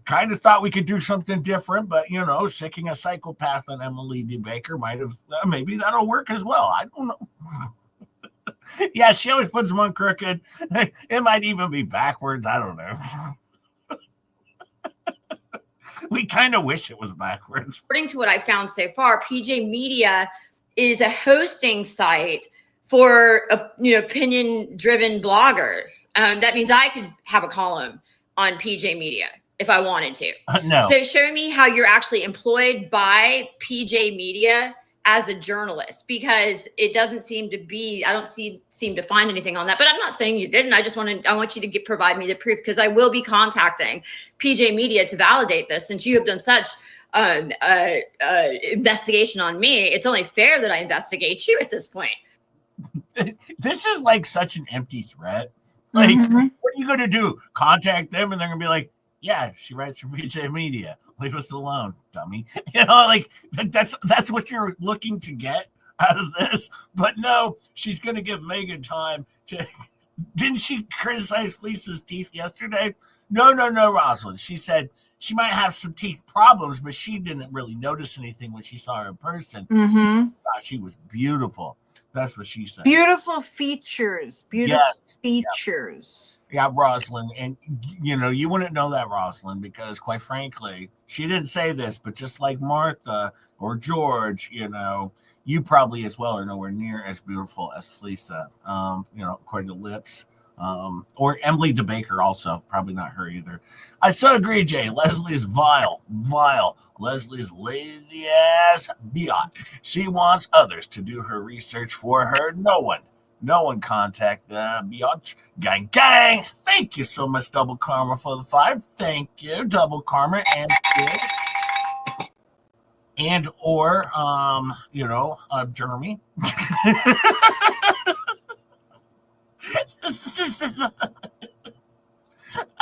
kind of thought we could do something different, but, sicking a psychopath on Emily D. Baker might have, maybe that'll work as well. I don't know. Yeah, she always puts them on crooked. It might even be backwards. I don't know. We kind of wish it was backwards. According to what I found so far, PJ Media is a hosting site for opinion-driven bloggers. That means I could have a column on PJ Media if I wanted to. No. So show me how you're actually employed by PJ Media as a journalist, because it doesn't seem to be, I don't seem to find anything on that. But I'm not saying you didn't. I want you to provide me the proof, because I will be contacting PJ Media to validate this. Since you have done such investigation on me, it's only fair that I investigate you at this point. This is like such an empty threat. Like, what are you going to do? Contact them and they're going to be like, yeah, she writes for PJ Media. Leave us alone, dummy. Like that's what you're looking to get out of this. But no, she's going to give Megan time to. Didn't she criticize Fleasa's teeth yesterday? No, Rosalind. She said she might have some teeth problems, but she didn't really notice anything when she saw her in person. She was beautiful. That's what she said. Beautiful features. Features. Yeah, Rosalind. And, you wouldn't know that, Rosalind, because quite frankly, she didn't say this, but just like Martha or George, you probably as well are nowhere near as beautiful as Fleasa, according to Lips. Or Emily DeBaker also, probably not her either. I so agree, Jay. Leslie's vile. Leslie's lazy ass biot. She wants others to do her research for her. No one contact the biatch. Gang. Thank you so much, Double Karma, for the 5. Thank you, Double Karma, and or Jeremy.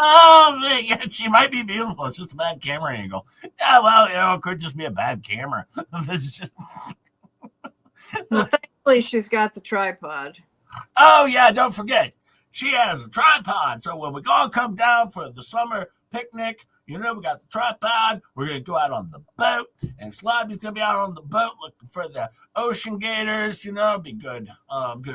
Oh, man, yeah, she might be beautiful. It's just a bad camera angle. Yeah, well, it could just be a bad camera. Well, thankfully, she's got the tripod. Oh, yeah, don't forget. She has a tripod. So when we all come down for the summer picnic, we got the tripod. We're going to go out on the boat. And Slobby's going to be out on the boat looking for the ocean gators. Be good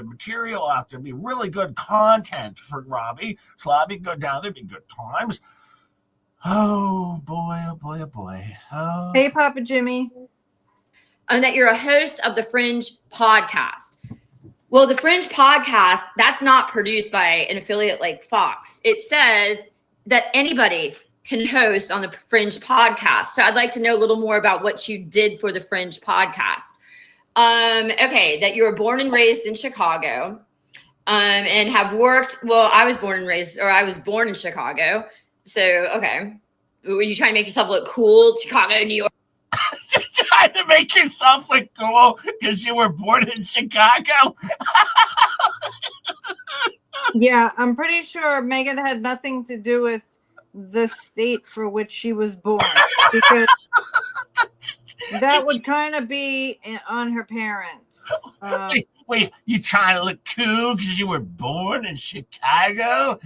material out there. Be really good content for Robbie. Slobby, go down there. Be good times. Oh, boy, oh, boy, oh, boy. Oh. Hey, Papa Jimmy. And that you're a host of the Fringe podcast. Well, the Fringe podcast, that's not produced by an affiliate like Fox. It says that anybody can host on the Fringe podcast. So I'd like to know a little more about what you did for the Fringe podcast. Okay, that you were born and raised in Chicago, and have worked. Well, I was born in Chicago. So, okay. Were you trying to make yourself look cool? Chicago, New York. trying to make yourself look cool because you were born in Chicago? Yeah, I'm pretty sure Megan had nothing to do with the state for which she was born, because that would kind of be on her parents. Wait, you trying to look cool because you were born in Chicago?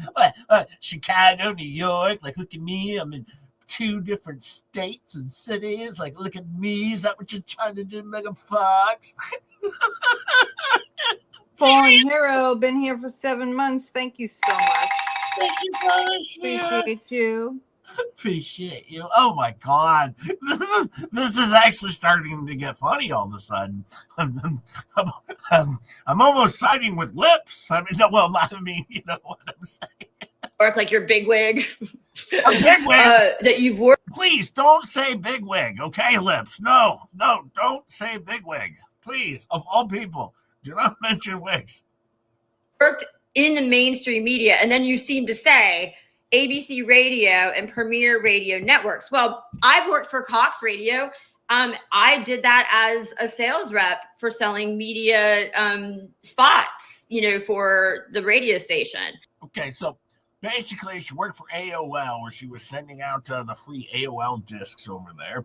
Chicago, New York. Like, look at me. I'm in 2 different states and cities. Like, look at me. Is that what you're trying to do, Megan Fox? Fallen hero, been here for 7 months. Thank you so much. Thank you, brother. Appreciate you. Appreciate you. Oh my God, this is actually starting to get funny all of a sudden. I'm almost siding with lips. I mean, no, well, I mean, you know what I'm saying. Work like your big wig. A big wig that you've worked. Please don't say big wig, okay, lips? No, don't say big wig, please. Of all people, do not mention wigs. Worked in the mainstream media, and then you seem to say ABC Radio and Premier Radio Networks. Well, I've worked for Cox Radio. I did that as a sales rep for selling media spots, you know, for the radio station. Okay, so basically she worked for AOL, where she was sending out the free AOL discs over there.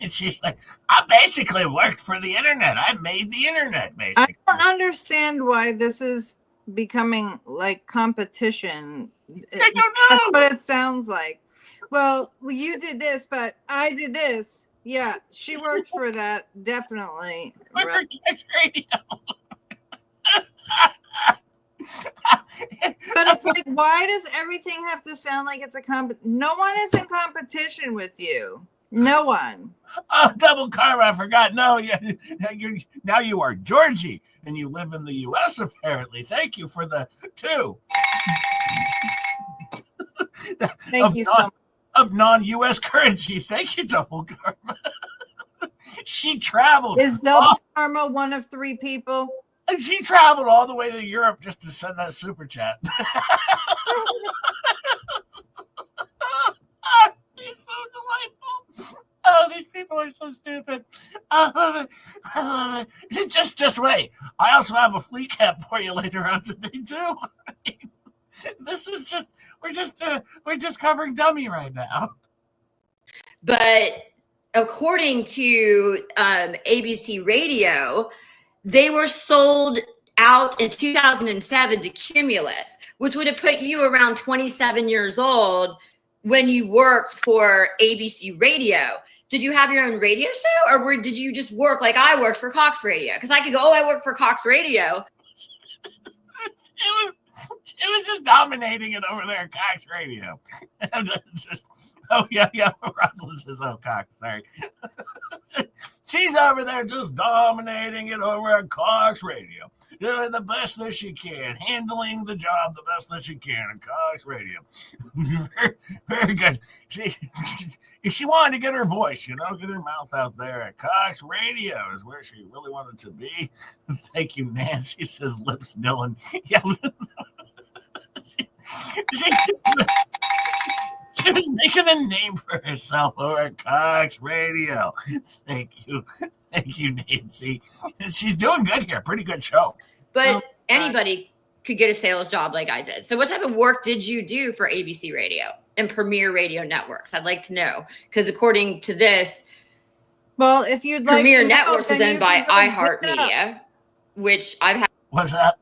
And she's like, I basically worked for the internet. I made the internet, basically. I don't understand why this is becoming like competition. I don't know. That's what it sounds like. Well, you did this, but I did this. Yeah, she worked for that, definitely. Worked for Cox Radio. But it's like, why does everything have to sound like it's a No one is in competition with you. No one. Oh, double karma! I forgot. No, now you are Georgie, and you live in the U.S. apparently. Thank you for the 2. Thank you so much. Of non-U.S. currency. Thank you, double karma. She traveled. Is double karma one of 3 people? She traveled all the way to Europe just to send that super chat. He's so delightful. Oh, these people are so stupid. I love it. I love it. Just wait. I also have a FLEACAP for you later on today too. This is just we're just covering dummy right now. But according to ABC Radio, they were sold out in 2007 to Cumulus, which would have put you around 27 years old when you worked for ABC Radio. Did you have your own radio show, or did you just work like I worked for Cox Radio? Because I could go, I work for Cox Radio. It was just dominating it over there at Cox Radio. Oh, yeah. Rosalind says, oh, Cox, sorry. She's over there just dominating it over at Cox Radio. Doing the best that she can. Handling the job the best that she can at Cox Radio. very, very good. If she wanted to get her voice, get her mouth out there at Cox Radio is where she really wanted to be. Thank you, Nancy, says Lips Dylan. Yeah. She was making a name for herself over at Cox Radio. Thank you, Nancy. And she's doing good here. Pretty good show. But anybody could get a sales job like I did. So what type of work did you do for ABC Radio and Premier Radio Networks? I'd like to know. Because according to this, well, if you'd like Premier to know, Networks is then owned you by can go look it up. iHeartMedia, which I've had. What's that?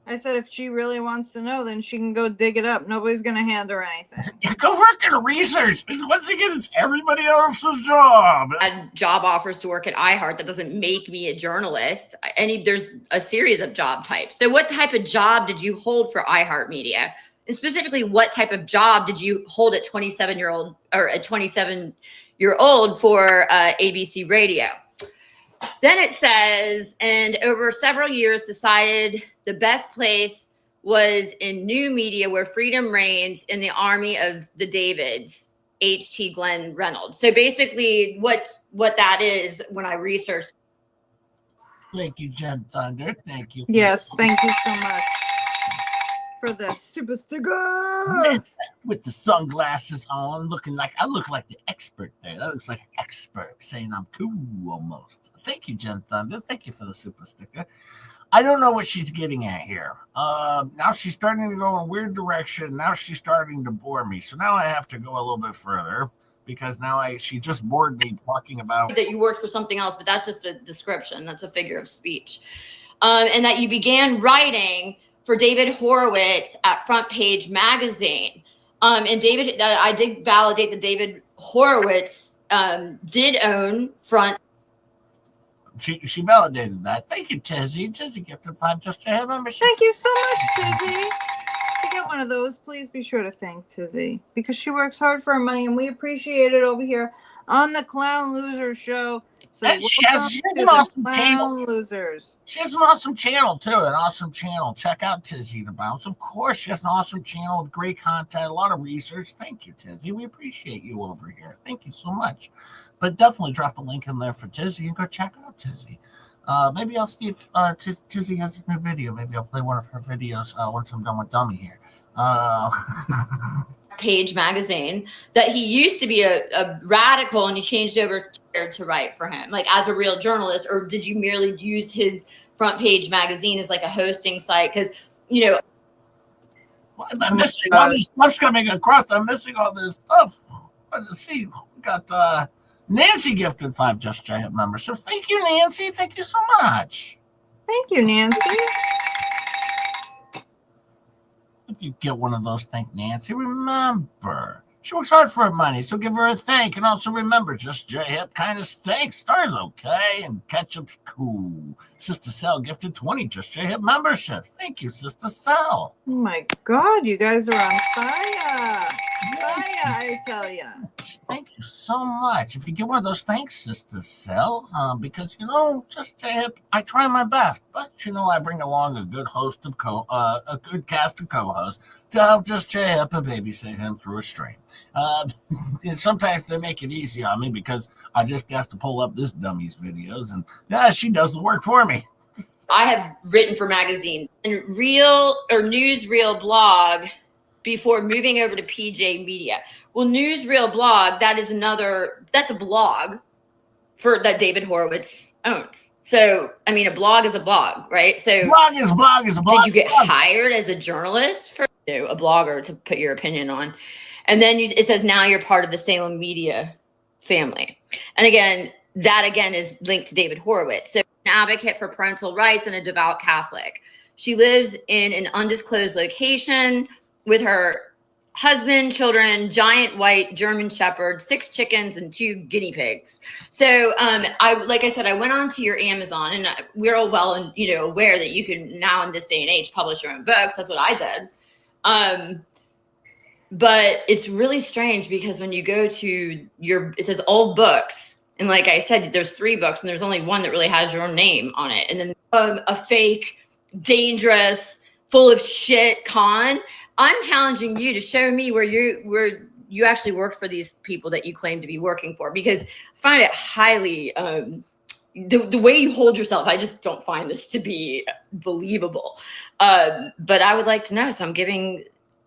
I said if she really wants to know, then she can go dig it up. Nobody's going to hand her anything. Yeah, go freaking research. Once again, it's everybody else's job. I had job offers to work at iHeart. That doesn't make me a journalist. There's a series of job types. So what type of job did you hold for iHeartMedia? And specifically, what type of job did you hold at 27-year-old or a 27-year-old for ABC Radio? Then it says, and over several years decided the best place was in new media where freedom reigns in the army of the Davids, H.T. Glenn Reynolds. So basically what that is when I researched. Thank you, Jen Thunder. Thank you. Yes, thank you so much. for the super sticker. With the sunglasses on, I look like the expert there. That looks like an expert saying I'm cool almost. Thank you, Jen Thunder. Thank you for the super sticker. I don't know what she's getting at here. Now she's starting to go in a weird direction. Now she's starting to bore me. So now I have to go a little bit further because now she just bored me talking about that you worked for something else, but that's just a description. That's a figure of speech. And that you began writing for David Horowitz at Front Page Magazine. And David, I did validate that David Horowitz did own Front. She validated that. Thank you, Tizzy. Tizzy gifted 5 just to have membership. Thank you so much, Tizzy. To get one of those, please be sure to thank Tizzy because she works hard for her money, and we appreciate it over here on the Clown Loser Show. So And she has an awesome channel. Losers. She has an awesome channel too. An awesome channel. Check out Tizzy the Bounce. Of course, she has an awesome channel with great content, a lot of research. Thank you, Tizzy. We appreciate you over here. Thank you so much. But definitely drop a link in there for Tizzy and go check out Tizzy. Maybe I'll see if Tizzy has a new video. Maybe I'll play one of her videos once I'm done with Dummy here. Page Magazine, that he used to be a radical and he changed over to write for him, like as a real journalist, or did you merely use his Front Page Magazine as like a hosting site? Because, you know, I'm missing all this stuff's coming across. I'm missing all this stuff. Let's see. We got Nancy gifted 5 Just Giant members. So thank you, Nancy. Thank you so much. Thank you, Nancy. If you get one of those, thank Nancy. Remember, she works hard for her money, so give her a thank. And also remember, Just J-Hip kind of stinks. Star's okay, and ketchup's cool. Sister Cell gifted 20 Just J-Hip memberships. Thank you, Sister Cell. Oh my God, you guys are on fire. Fire, I tell ya. Thank you so much. If you get one of those, thanks, Sister Cell. Because, Just J-Hip, I try my best. But, I bring along a good host of a good cast of co-hosts to help Just J-Hip and babysit him through a stream. And sometimes they make it easy on me because I just have to pull up this dummy's videos, and she does the work for me. I have written for magazine and newsreel blog before moving over to PJ Media. Well, Newsreel blog, that's a blog that David Horowitz owns. So, I mean, a blog is a blog, right? So blog is a blog. Did you get hired as a journalist for a blogger to put your opinion on? And then it says now you're part of the Salem Media family. And again, that is linked to David Horowitz. So an advocate for parental rights and a devout Catholic. She lives in an undisclosed location with her husband, children, giant white German shepherd, 6 chickens, and 2 guinea pigs. So, like I said, I went onto your Amazon, and we're all well and aware that you can now in this day and age publish your own books. That's what I did. But it's really strange because when you go to it says old books, and like I said, there's 3 books, and there's only one that really has your name on it, and then a fake, dangerous, full of shit con. I'm challenging you to show me where you actually worked for these people that you claim to be working for, because I find it highly the way you hold yourself. I just don't find this to be believable. But I would like to know. So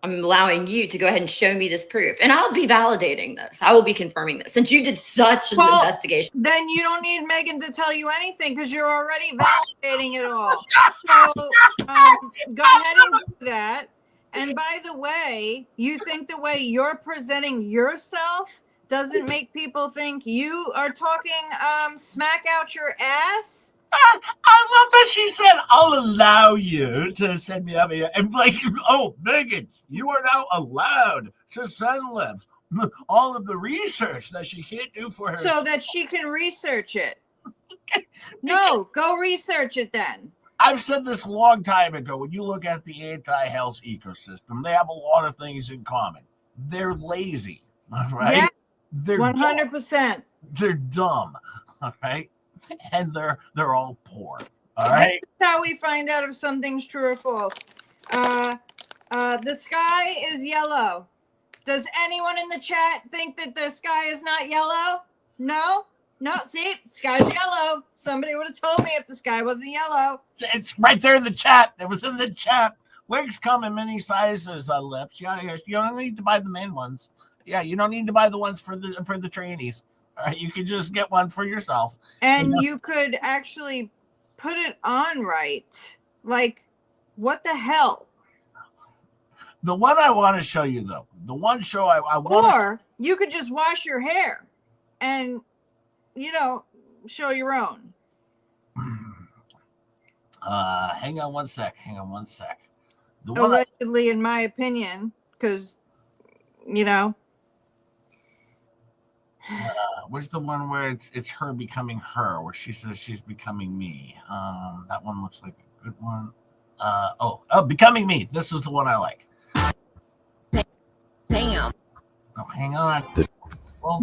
I'm allowing you to go ahead and show me this proof, and I'll be validating this. I will be confirming this since you did such an investigation. Then you don't need Megan to tell you anything because you're already validating it all. So go ahead and do that. And by the way, you think the way you're presenting yourself doesn't make people think you are talking smack out your ass? I love that she said, I'll allow you to send me over here. And like, oh, Megan, you are now allowed to send Libs all of the research that she can't do for herself. So that she can research it. No, go research it then. I've said this a long time ago. When you look at the anti-HALES ecosystem, they have a lot of things in common. They're lazy, all right? Yeah, they're 100%. They're dumb, all right? And they're all poor, all right? That's how we find out if something's true or false. The sky is yellow. Does anyone in the chat think that the sky is not yellow? No? No, see, sky's yellow. Somebody would have told me if the sky wasn't yellow. It's right there in the chat. It was in the chat. Wigs come in many sizes on lips. Yeah, you don't need to buy the main ones. Yeah, you don't need to buy the ones for the trainees. You can just get one for yourself. And you could actually put it on right. Like, what the hell? The one I want to show you, though, the one show I want. Or you could just wash your hair and, show your own. Hang on one sec. The one Allegedly, in my opinion, because, where's the one where it's her becoming her, where she says she's becoming me? That one looks like a good one. Becoming me. This is the one I like. Damn. Oh, hang on. Well,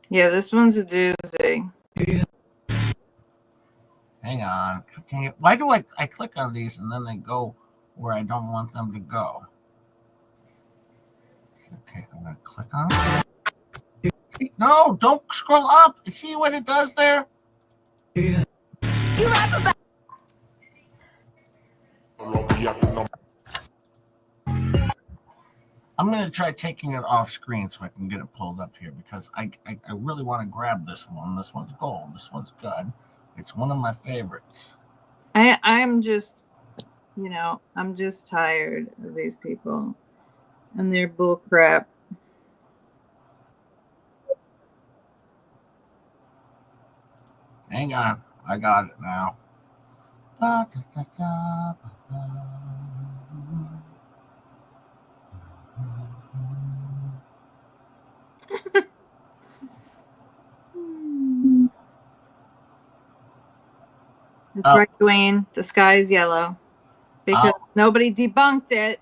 yeah, this one's a doozy. hang on. Dang it. Why do I click on these and then they go where I don't want them to go? Okay, I'm gonna click on it. No, don't scroll up. See what it does there? You rap about. I'm going to try taking it off screen so I can get it pulled up here because I really want to grab this one. This one's gold. This one's good. It's one of my favorites. I'm just, I'm just tired of these people and their bull crap. Hang on. I got it now. That's right, Dwayne. The sky is yellow because nobody debunked it.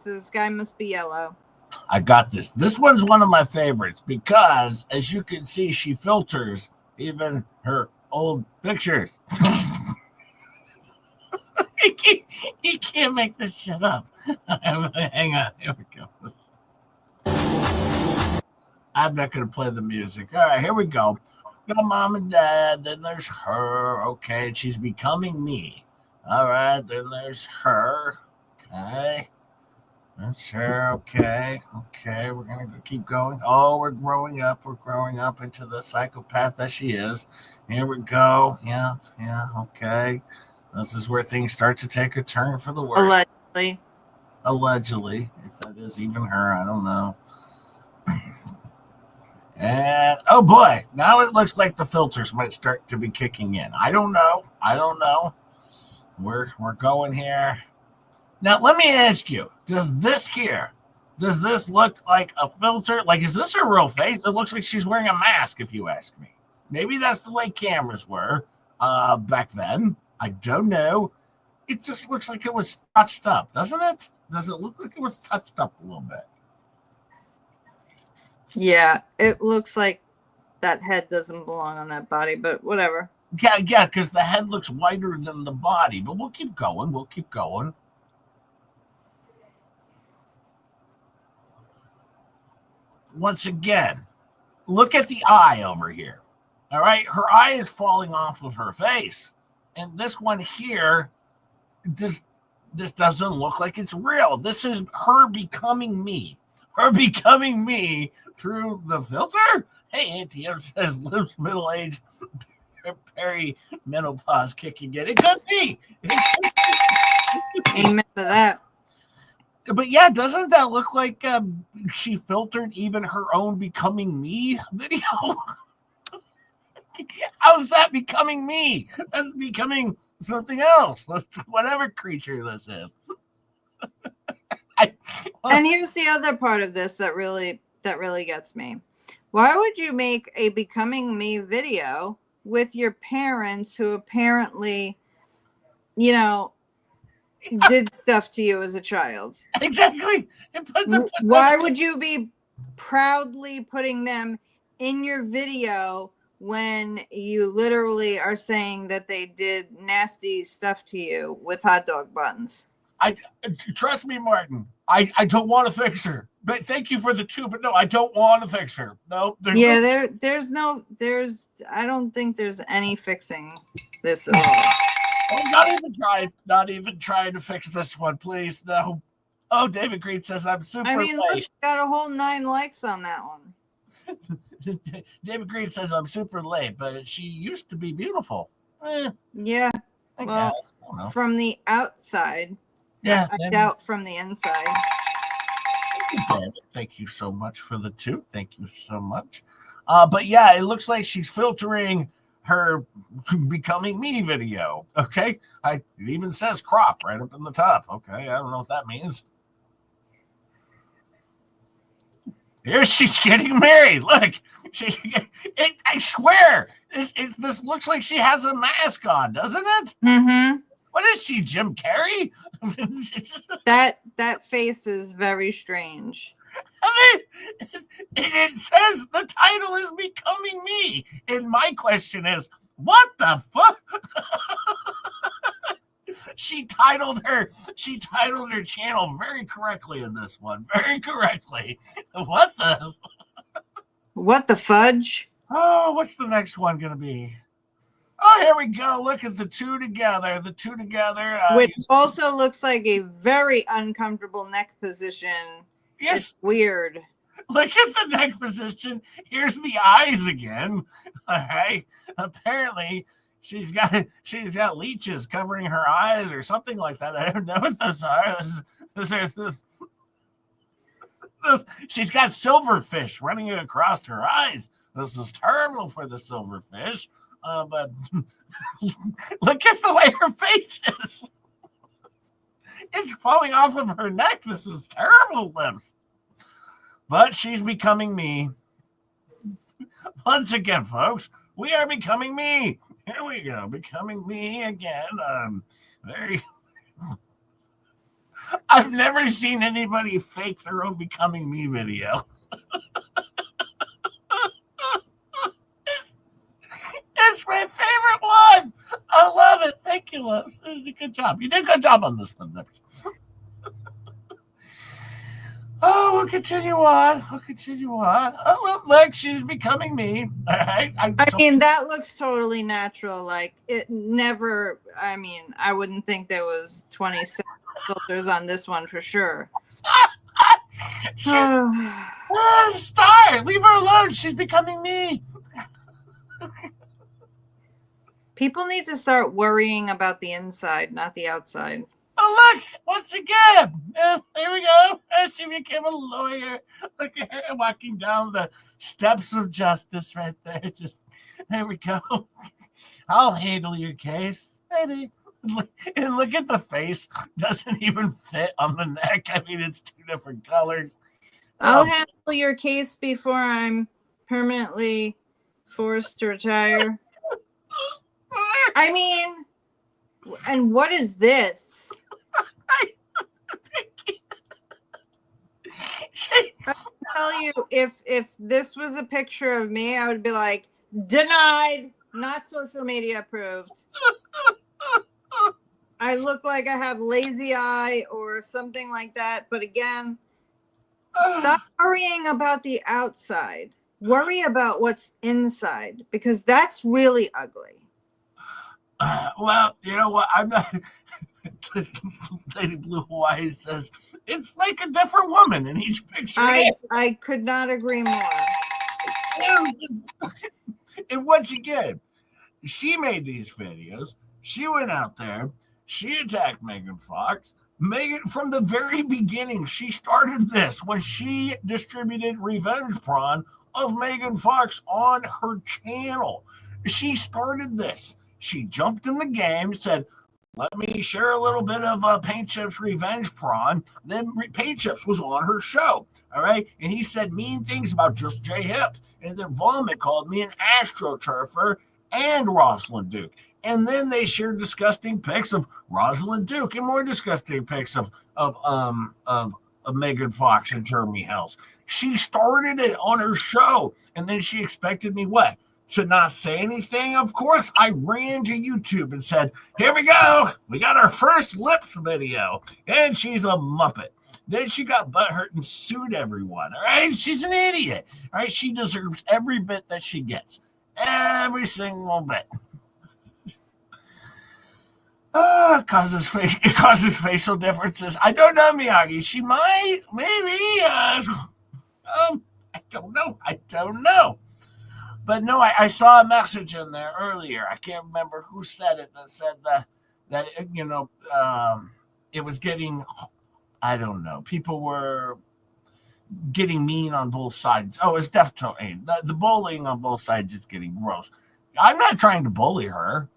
So the sky must be yellow. I got this. This one's one of my favorites because, as you can see, she filters even her old pictures. He can't make this shit up. Hang on. Here we go. I'm not going to play the music. All right, here we go. Got mom and dad. Then there's her. Okay, she's becoming me. All right, then there's her. Okay. That's her. Okay. We're going to keep going. Oh, we're growing up. We're growing up into the psychopath that she is. Here we go. Yeah. Okay. This is where things start to take a turn for the worse. Allegedly. If that is even her, I don't know. And oh boy, now it looks like the filters might start to be kicking in. I don't know. We're going here. Now let me ask you, does this look like a filter? Like, is this her real face? It looks like she's wearing a mask, if you ask me. Maybe that's the way cameras were back then. I don't know. It just looks like it was touched up, doesn't it? Does it look like it was touched up a little bit? Yeah, it looks like that head doesn't belong on that body, but whatever. Yeah, because the head looks whiter than the body, but we'll keep going. Once again, look at the eye over here. All right, her eye is falling off of her face. And this one here, this doesn't look like it's real. This is her becoming me. Her becoming me through the filter. Hey, ATM says lives middle age, peri-menopause kicking in. It could be. Amen to that. But yeah, doesn't that look like she filtered even her own becoming me video? How's that becoming me? That's becoming something else. Whatever creature this is. And here's the other part of this that really gets me. Why would you make a becoming me video with your parents who apparently, did stuff to you as a child? Exactly. Why would you be proudly putting them in your video when you literally are saying that they did nasty stuff to you with hot dog buns? Trust me, Martin. I don't want to fix her. But thank you for the two. But no, I don't want to fix her. No. I don't think there's any fixing this at all. Oh, not even trying to fix this one, please. No. Oh, David Green says I'm super I mean, look, late. she got a whole 9 likes on that one. David Green says I'm super late, but she used to be beautiful. Yeah. I Well, guess. I don't know. from the outside. Yeah. I doubt from the inside. Thank you so much for the 2. Thank you so much. But yeah, it looks like she's filtering her becoming me video. Okay. It even says crop right up in the top. Okay. I don't know what that means. Here she's getting married. Look, I swear, this looks like she has a mask on, doesn't it? Mm-hmm. What is she, Jim Carrey? That face is very strange. I mean, it says the title is Becoming Me. And my question is, what the fuck? She titled her channel very correctly in this one. Very correctly. What the fudge? Oh, what's the next one gonna be? Oh, here we go. Look at the two together. Which also looks like a very uncomfortable neck position. Yes. It's weird. Look at the neck position. Here's the eyes again. All right. Apparently, she's got leeches covering her eyes or something like that. I don't know what those are. She's got silverfish running across her eyes. This is terrible for the silverfish. But look at the way her face is. It's falling off of her neck. This is terrible, lips. But she's becoming me. Once again, folks, we are becoming me. Here we go, becoming me again. I've never seen anybody fake their own becoming me video. It's my favorite one. I love it. Thank you, love. Good job. You did a good job on this one. Oh, we'll continue on. Oh, well, look, she's becoming me. All right. I mean, that looks totally natural. Like, it never, I mean, I wouldn't think there was 26 filters on this one for sure. She's star. Leave her alone. She's becoming me. People need to start worrying about the inside, not the outside. Oh, look, once again. Here we go. She became a lawyer. Look at her walking down the steps of justice right there. There we go. I'll handle your case, baby. And look at the face. Doesn't even fit on the neck. I mean, it's 2 different colors. I'll handle your case before I'm permanently forced to retire. I mean, and what is this? I'll tell you, if this was a picture of me, I would be like, denied, not social media approved. I look like I have lazy eye or something like that. But again, stop worrying about the outside. Worry about what's inside, because that's really ugly. Well, you know what? I'm not. Lady Blue Hawaii says it's like a different woman in each picture. I could not agree more. And once again, she made these videos. She went out there. She attacked Megan Fox. Megan, from the very beginning, she started this when she distributed revenge porn of Megan Fox on her channel. She started this. She jumped in the game, said, let me share a little bit of Paint Chip's revenge porn. Then Paint Chips was on her show, all right? And he said mean things about Just J Hip. And then Vomit called me an astroturfer and Rosalind Duke. And then they shared disgusting pics of Rosalind Duke and more disgusting pics of Megan Fox and Jeremy Hells. She started it on her show, and then she expected me what? To not say anything? Of course, I ran to YouTube and said, here we go. We got our first lips video. And she's a Muppet. Then she got butthurt and sued everyone. All right? She's an idiot. All right? She deserves every bit that she gets. Every single bit. It causes facial differences. I don't know, Miyagi. She might, maybe. I don't know. But no, I saw a message in there earlier. I can't remember who said it. That said that it was getting. I don't know. People were getting mean on both sides. Oh, it's definitely the bullying on both sides is getting gross. I'm not trying to bully her.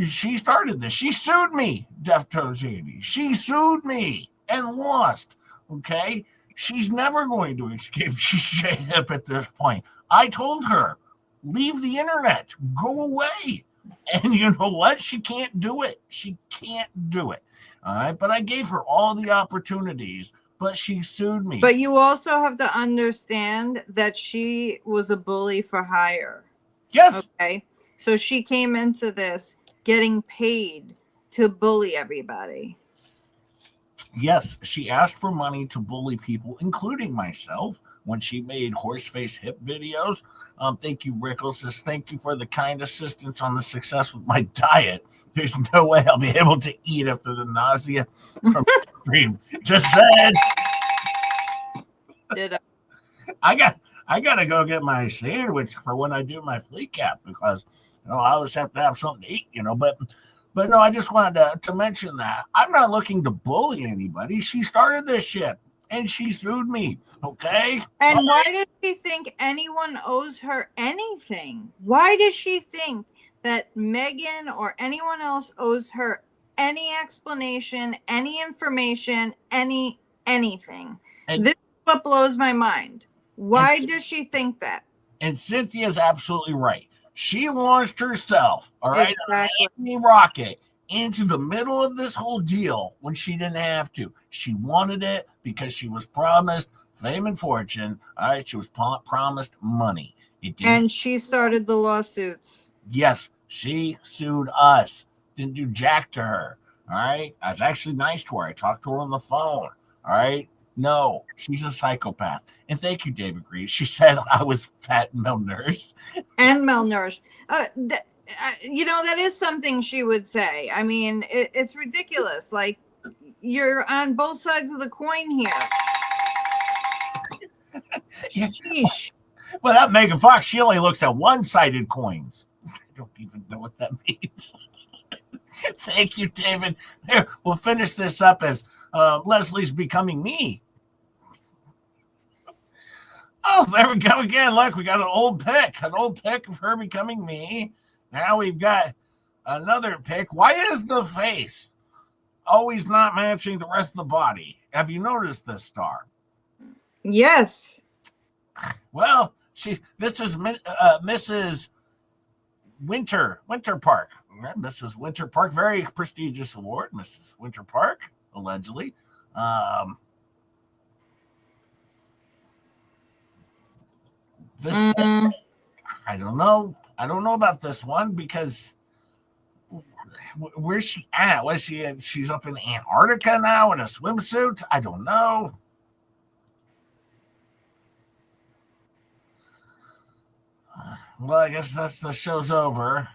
She started this. She sued me, Deftones 80. She sued me and lost. Okay? She's never going to escape ship at this point. I told her, leave the internet. Go away. And you know what? She can't do it. She can't do it. All right? But I gave her all the opportunities, but she sued me. But you also have to understand that she was a bully for hire. Yes. Okay? So she came into this getting paid to bully everybody. Yes, she asked for money to bully people, including myself, when she made horseface hip videos. Thank you, Rickles. Says, thank you for the kind assistance on the success with my diet. There's no way I'll be able to eat after the nausea from the stream. Just said. Did I gotta go get my sandwich for when I do my FLEACAP, because I always have to have something to eat, But no, I just wanted to mention that I'm not looking to bully anybody. She started this shit and she sued me. Okay. And why does she think anyone owes her anything? Why does she think that Megan or anyone else owes her any explanation, any information, anything? And this is what blows my mind. Why does she think that? And Cynthia's absolutely right. She launched herself, all right, Exactly. a rocket into the middle of this whole deal when she didn't have to. She wanted it because she was promised fame and fortune. All right, she was promised money. And she started the lawsuits. Yes, she sued us. Didn't do jack to her. All right, I was actually nice to her. I talked to her on the phone. All right. No, she's a psychopath. And thank you, David Green. She said I was fat and malnourished. And malnourished. That is something she would say. I mean, it's ridiculous. Like, you're on both sides of the coin here. Sheesh. Well, that Megan Fox, she only looks at one-sided coins. I don't even know what that means. Thank you, David. There, we'll finish this up as Leslie's becoming me. Oh, there we go again. Look, we got an old pic of her becoming me. Now we've got another pic. Why is the face always not matching the rest of the body? Have you noticed this, Star? Yes. Well, this is Mrs. Winter Park. Mrs. Winter Park, very prestigious award, Mrs. Winter Park, allegedly. I don't know. I don't know about this one because where's she at? Where's she at? She's up in Antarctica now in a swimsuit. I don't know. Well, I guess the show's over.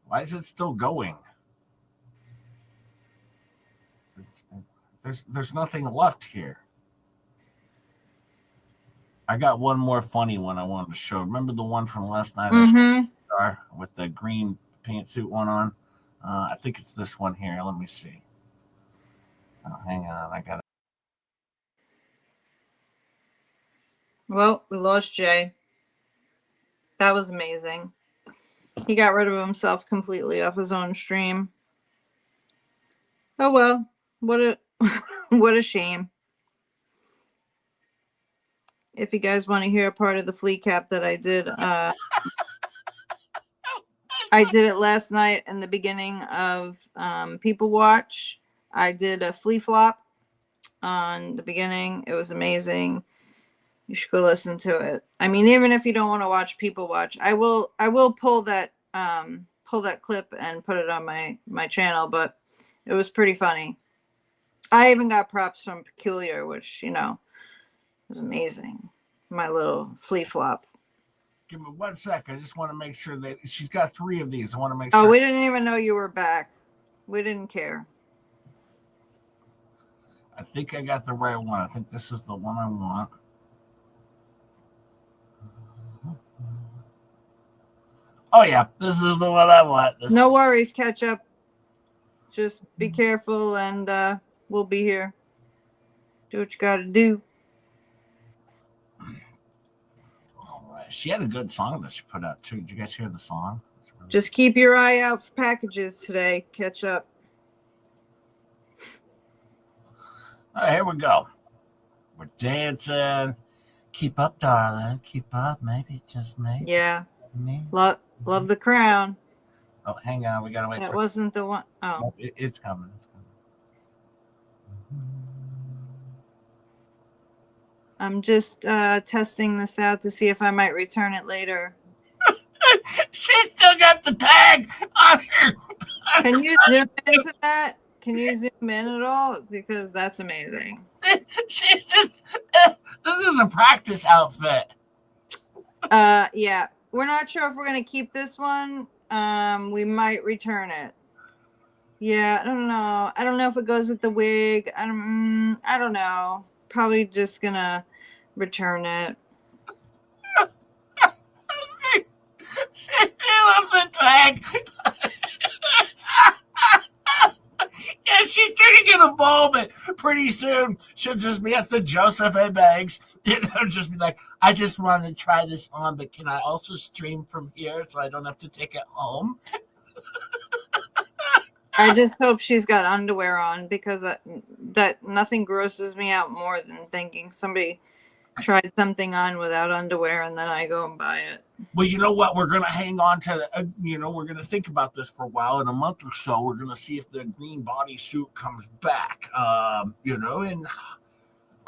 Why is it still going? There's nothing left here. I got one more funny one I wanted to show. Remember the one from last night with the green pantsuit one on? I think it's this one here. Let me see. Oh, hang on. I got it. Well, we lost Jay. That was amazing. He got rid of himself completely off his own stream. Oh well, what a shame. If you guys want to hear a part of the FLEACAP that I did, I did it last night in the beginning of People Watch. I did a flea flop on the beginning. It was amazing. You should go listen to it. I mean, even if you don't want to watch People Watch, I will pull that clip and put it on my channel, but it was pretty funny. I even got props from Peculiar, which, was amazing. My little flea flop. Give me 1 second. I just want to make sure that she's got 3 of these. I want to make sure. Oh, we didn't even know you were back. We didn't care. I think I got the right one. I think this is the one I want. Oh, yeah, this is the one I want. No worries, Ketchup. Just be careful, and we'll be here. Do what you got to do. All right. She had a good song that she put out, too. Did you guys hear the song? Really Just keep your eye out for packages today. Ketchup. All right, here we go. We're dancing. Keep up, darling. Keep up. Maybe, just maybe. Yeah. Me. Love the crown. Oh, hang on. We got to wait That for wasn't the one. Oh. It's coming. It's coming. I'm just testing this out to see if I might return it later. She still got the tag on her. Can you zoom into that? Can you zoom in at all? Because that's amazing. She's just, this is a practice outfit. Yeah. We're not sure if we're going to keep this one. We might return it. Yeah, I don't know. I don't know if it goes with the wig. I don't know. Probably just going to return it. She loves the tag. Yeah, she's turning into a ball, but pretty soon she'll just be at the Joseph A. Banks. Just be like, I just want to try this on, but can I also stream from here so I don't have to take it home? I just hope she's got underwear on, because that nothing grosses me out more than thinking somebody tried something on without underwear and then I go and buy it. Well, you know what? We're going to hang on to, we're going to think about this for a while. In a month or so, we're going to see if the green bodysuit comes back, and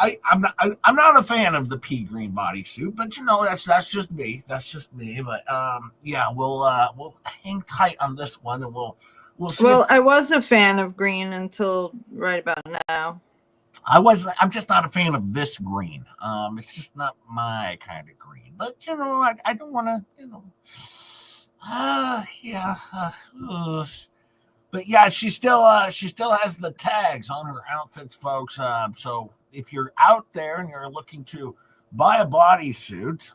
I'm not a fan of the pea green bodysuit, but that's just me. That's just me. But we'll hang tight on this one, and we'll see. Well, I was a fan of green until right about now. I'm just not a fan of this green. It's just not my kind of green. But I don't want to, But yeah, she still has the tags on her outfits, folks. So if you're out there and you're looking to buy a bodysuit,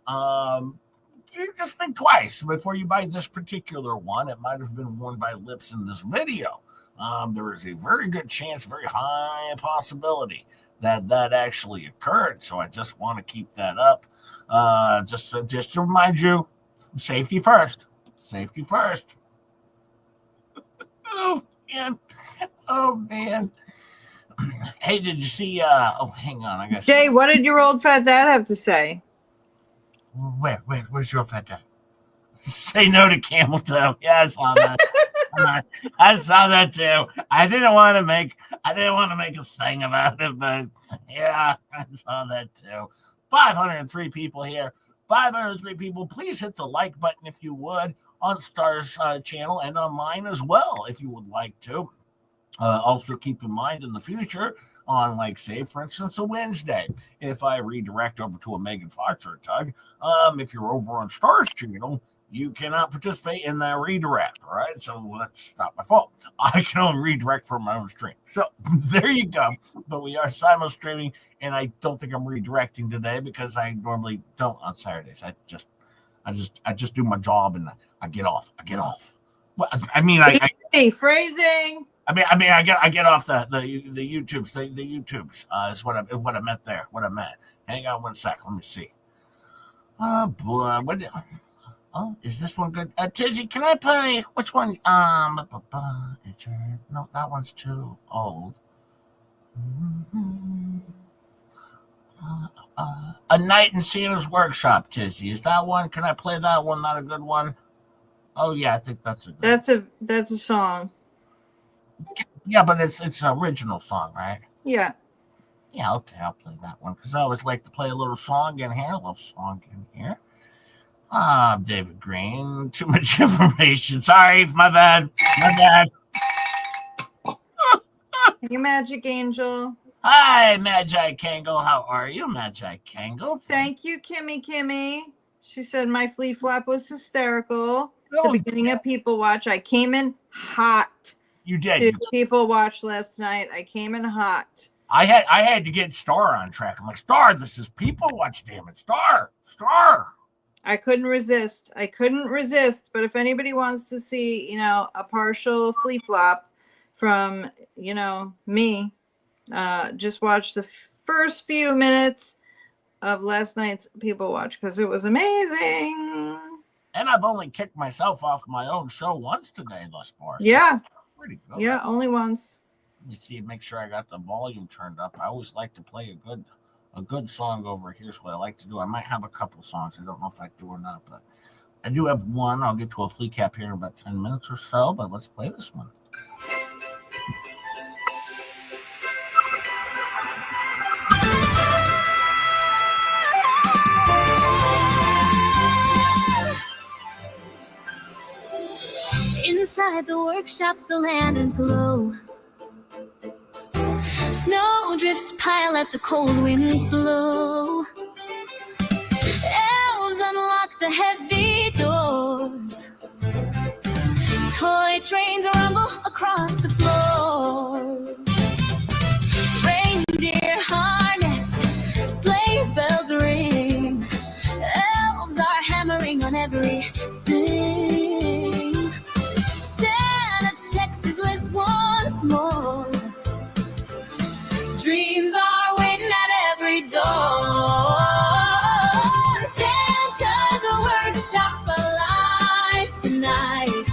you just think twice before you buy this particular one. It might have been worn by Lips in this video. There is a very good chance, very high possibility that actually occurred. So I just want to keep that up. Just to remind you, safety first. Safety first. Oh man. Hey, did you see? Hang on. I got Jay, what did your old fat dad have to say? Where's your fat dad? Say no to camel toe. Yeah, I saw that. I saw that too. I didn't want to make a thing about it, but yeah, I saw that too. 503 people here. 503 people. Please hit the like button if you would on Star's channel and on mine as well if you would like to. Also keep in mind in the future on, like, say, for instance, a Wednesday, if I redirect over to a Megan Fox or a Tug, if you're over on Star's channel, you cannot participate in that redirect, all right? So that's not my fault. I can only redirect from my own stream. So there you go. But we are simul streaming, and I don't think I'm redirecting today because I normally don't on Saturdays. I just do my job and I get off. Well, Phrasing. I get off the YouTubes. The YouTubes is what I meant there. What I meant. Hang on one sec. Let me see. Oh boy, oh, is this one good? Tizzy, can I play which one? No, that one's too old. A Night in Santa's Workshop, Tizzy. Is that one? Can I play that one? Not a good one. Oh yeah, I think that's a good That's a song. Yeah, but it's an original song, right? Yeah. Yeah, okay, I'll play that one because I always like to play a little song in here. David Green, too much information. Sorry, my bad. You Magic Angel. Hi, Magi Kangle. How are you, Magi Kangle? Thank you, Kimmy. She said my flea flap was hysterical. Oh, The beginning of People Watch, I came in hot. You did. People Watch last night. I came in hot. I had to get Star on track. I'm like, Star, this is People Watch, damn it. Star. I couldn't resist. But if anybody wants to see, a partial flea flop from, me, just watch the first few minutes of last night's People Watch because it was amazing. And I've only kicked myself off my own show once today thus far. So Yeah. Pretty good. Yeah, only once. Let me see, make sure I got the volume turned up. I always like to play a good song over. Here's what I like to do. I might have a couple songs. I don't know if I do or not, but I do have one. I'll get to a FLEACAP here in about 10 minutes or so, but let's play this one. Inside the workshop, the lanterns glow. Snow drifts pile as the cold winds blow. Elves unlock the heavy doors. Toy trains rumble across the floors. Reindeer harnessed, sleigh bells ring. Elves are hammering on everything. Santa checks his list once more. Dreams are waiting at every door. Santa's workshop alive tonight.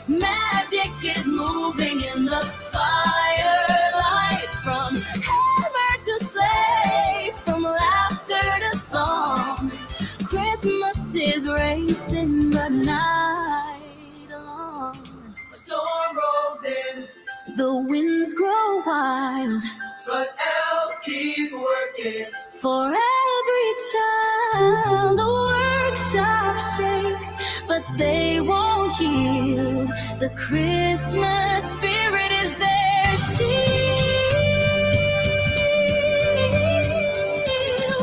Magic is moving in the firelight. From hammer to sleigh, from laughter to song. Christmas is racing the night along. A storm rolls in, The winds grow wild. but elves keep working. For every child, the workshop shakes, but they won't yield. The Christmas spirit is their shield.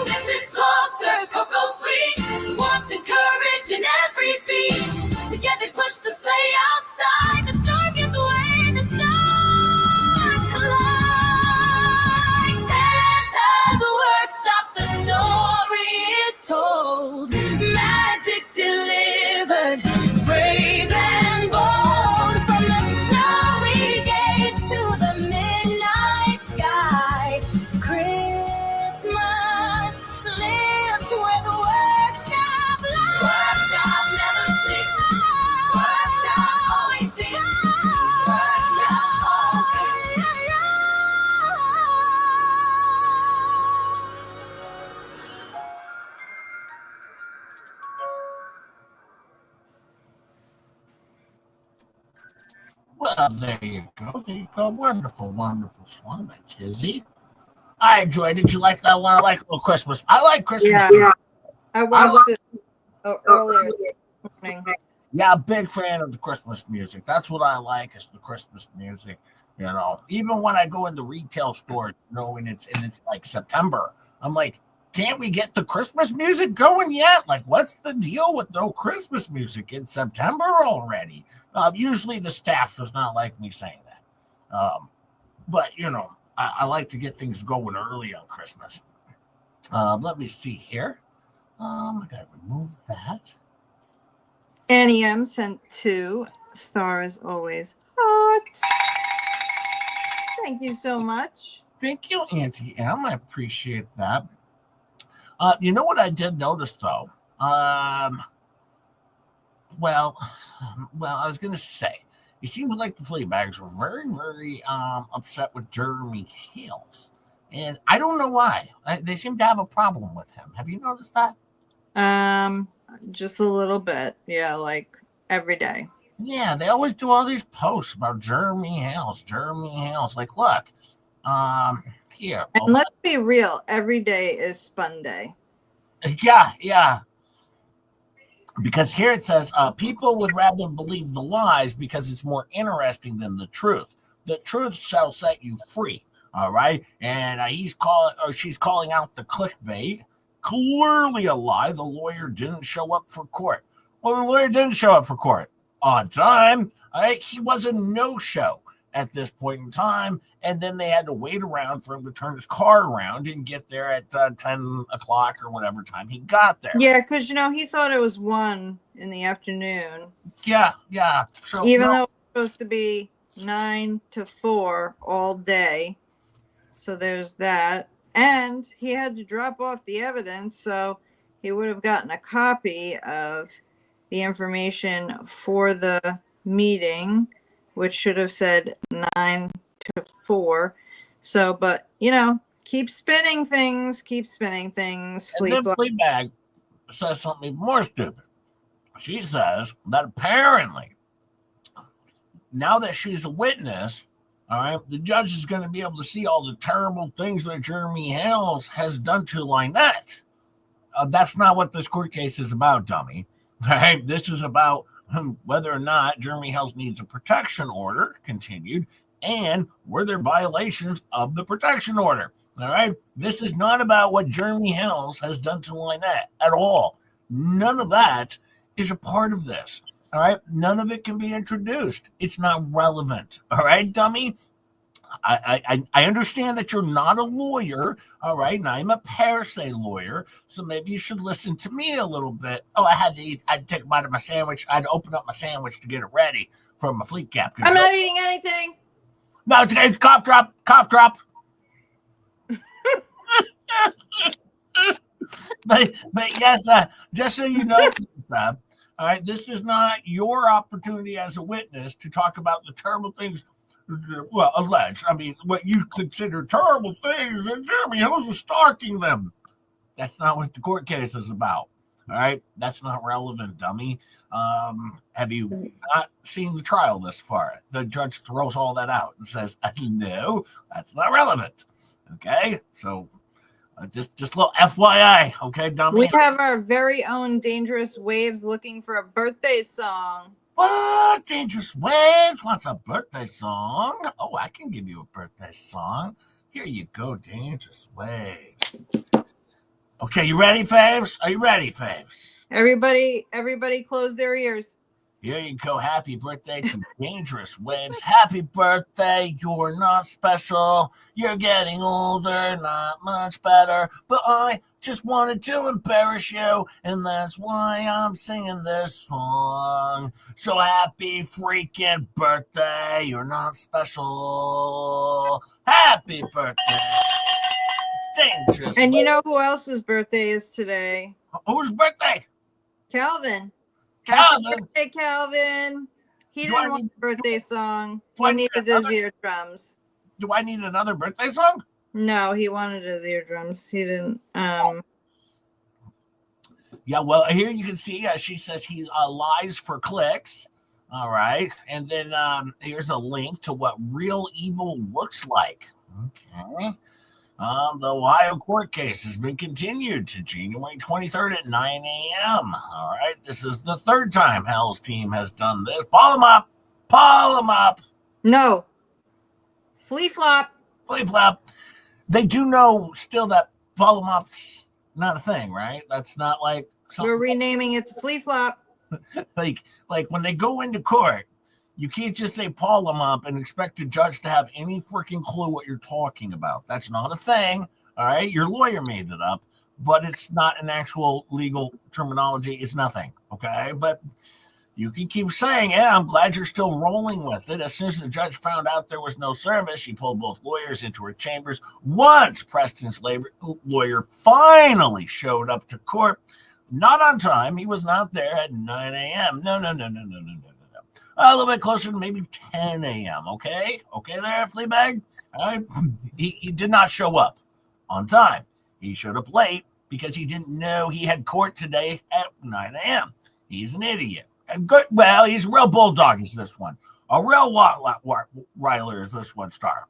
Mrs. Foster's Cocoa Sweet, warmth and courage in every beat. Together push the sleigh outside. The storm gives way, the stars collide. Santa's workshop, the story is told. Magic delivered, brave and bold. From the snowy gates to the midnight sky. Christmas lives where the workshop lies. Workshop never sleeps. Workshop always sings. Workshop always. Well, there you go. Wonderful, wonderful song by Tizzy. I enjoyed it. Did you like that one? I like a little Christmas. I like Christmas. Yeah. I watched it earlier this morning. Yeah, big fan of the Christmas music. That's what I like is the Christmas music. Even when I go in the retail store, and it's like September, I'm like, can't we get the Christmas music going yet? Like, what's the deal with no Christmas music in September already? Usually the staff does not like me saying that. But, I like to get things going early on Christmas. Let me see here. I got to remove that. Annie M sent 2 stars always hot. Thank you so much. Thank you, Auntie M. I appreciate that. You know what I did notice, though? Well, I was going to say, it seems like the Fleabags were very, very upset with Jeremy Hales. And I don't know why. They seem to have a problem with him. Have you noticed that? Just a little bit. Yeah, like every day. Yeah, they always do all these posts about Jeremy Hales. Like, look, here. And let's be real, every day is Spun Day. Yeah. Because here it says, people would rather believe the lies because it's more interesting than the truth. The truth shall set you free. All right. And she's calling out the clickbait. Clearly a lie. The lawyer didn't show up for court. Well, the lawyer didn't show up for court on time. All right. He was a no-show. at this point in time, and then they had to wait around for him to turn his car around and get there at 10 o'clock or whatever time he got there. Yeah, because, he thought it was 1 in the afternoon. Yeah. So Even though it was supposed to be 9 to 4 all day. So there's that. And he had to drop off the evidence, so he would have gotten a copy of the information for the meeting, which should have said 9 to 4. So, but, keep spinning things. And then Fleabag says something even more stupid. She says that apparently, now that she's a witness, all right, the judge is going to be able to see all the terrible things that Jeremy Hales has done to Lynette. That's not what this court case is about, dummy. All right, this is about whether or not Jeremy Hales needs a protection order continued, and were there violations of the protection order. All right, this is not about what Jeremy Hales has done to Lynette at all. None of that is a part of this. All right, none of it can be introduced. It's not relevant. All right, dummy. I understand that you're not a lawyer. All right, and I'm a per se lawyer, so maybe you should listen to me a little bit. Oh, I had to eat. I'd take a bite of my sandwich. I'd open up my sandwich to get it ready for my FLEACAP. I'm not eating anything. No, it's cough drop. Cough drop. but yes, just so you know, all right, this is not your opportunity as a witness to talk about the terrible things, well, alleged. I mean, what you consider terrible things, and Jeremy Hales was stalking them. That's not what the court case is about. All right, that's not relevant, dummy. Have you not seen the trial this far? The judge throws all that out and says, no, that's not relevant. Okay, so just a little FYI, okay, dummy? We have our very own Dangerous Waves looking for a birthday song. What? Dangerous Waves wants a birthday song? Oh, I can give you a birthday song. Here you go, Dangerous Waves. Okay, you ready, Faves? Are you ready, Faves? Everybody close their ears. Here you go. Happy birthday to Dangerous Waves. Happy birthday. You're not special. You're getting older, not much better. But I just wanted to embarrass you, and that's why I'm singing this song. So happy freaking birthday. You're not special. Happy birthday. Dangerous And Waves. you know who else's birthday is today? Whose birthday? Calvin. Calvin. Happy birthday, Calvin. He Do didn't I want need- a birthday song. do I He need needed his another- eardrums. Do I need another birthday song? No, he wanted his eardrums. He didn't. Yeah, well, here you can see she says he lies for clicks. All right. And then here's a link to what real evil looks like. Okay. The Ohio court case has been continued to January 23rd at 9 a.m. All right. This is the third time Hell's team has done this. Pull them up. Pull them up. No. Flea flop. Flip flop. They do know still that pull them up's not a thing, right? That's not like something We're renaming it to Flea flop. like when they go into court, you can't just say pull them up and expect the judge to have any freaking clue what you're talking about. That's not a thing. All right. Your lawyer made it up, but it's not an actual legal terminology. It's nothing. Okay. But you can keep saying, yeah, I'm glad you're still rolling with it. As soon as the judge found out there was no service, she pulled both lawyers into her chambers. Once Preston's lawyer finally showed up to court, not on time. He was not there at 9 a.m. No. A little bit closer to maybe 10 a.m. Okay there, Fleabag. All right. He did not show up on time. He showed up late because he didn't know he had court today at 9 a.m. He's an idiot. Good. Well, he's a real bulldog. Is this one a real Rottweiler? Is this one, Star?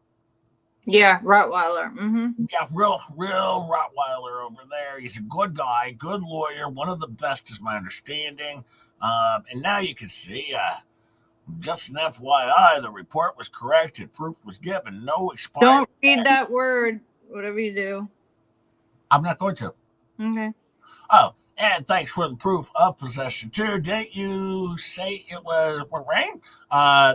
Yeah, Rottweiler. Mm-hmm. Yeah, real Rottweiler over there. He's a good guy, good lawyer, one of the best, is my understanding. And now you can see, just an FYI, the report was corrected. Proof was given. No expired. Don't read that word. Whatever you do. I'm not going to. Okay. Oh, and thanks for the proof of possession too. Didn't you say it was rain?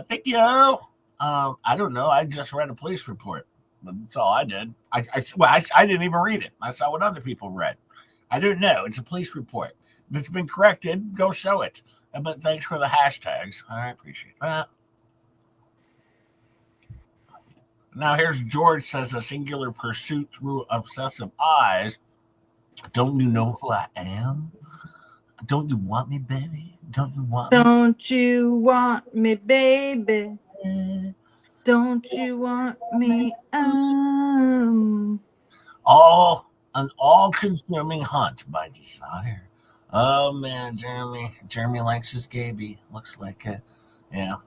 Thank you. I don't know. I just read a police report. That's all I did. I didn't even read it. I saw what other people read. I didn't know. It's a police report. If it's been corrected, go show it. But thanks for the hashtags. I appreciate that. Now here's George says a singular pursuit through obsessive eyes. Don't you know who I am? Don't you want me, baby? Don't you want me? Don't you want me, baby? Don't you want me? All an all-consuming hunt by desire. Oh man, Jeremy likes his Gaby. Looks like it. Yeah.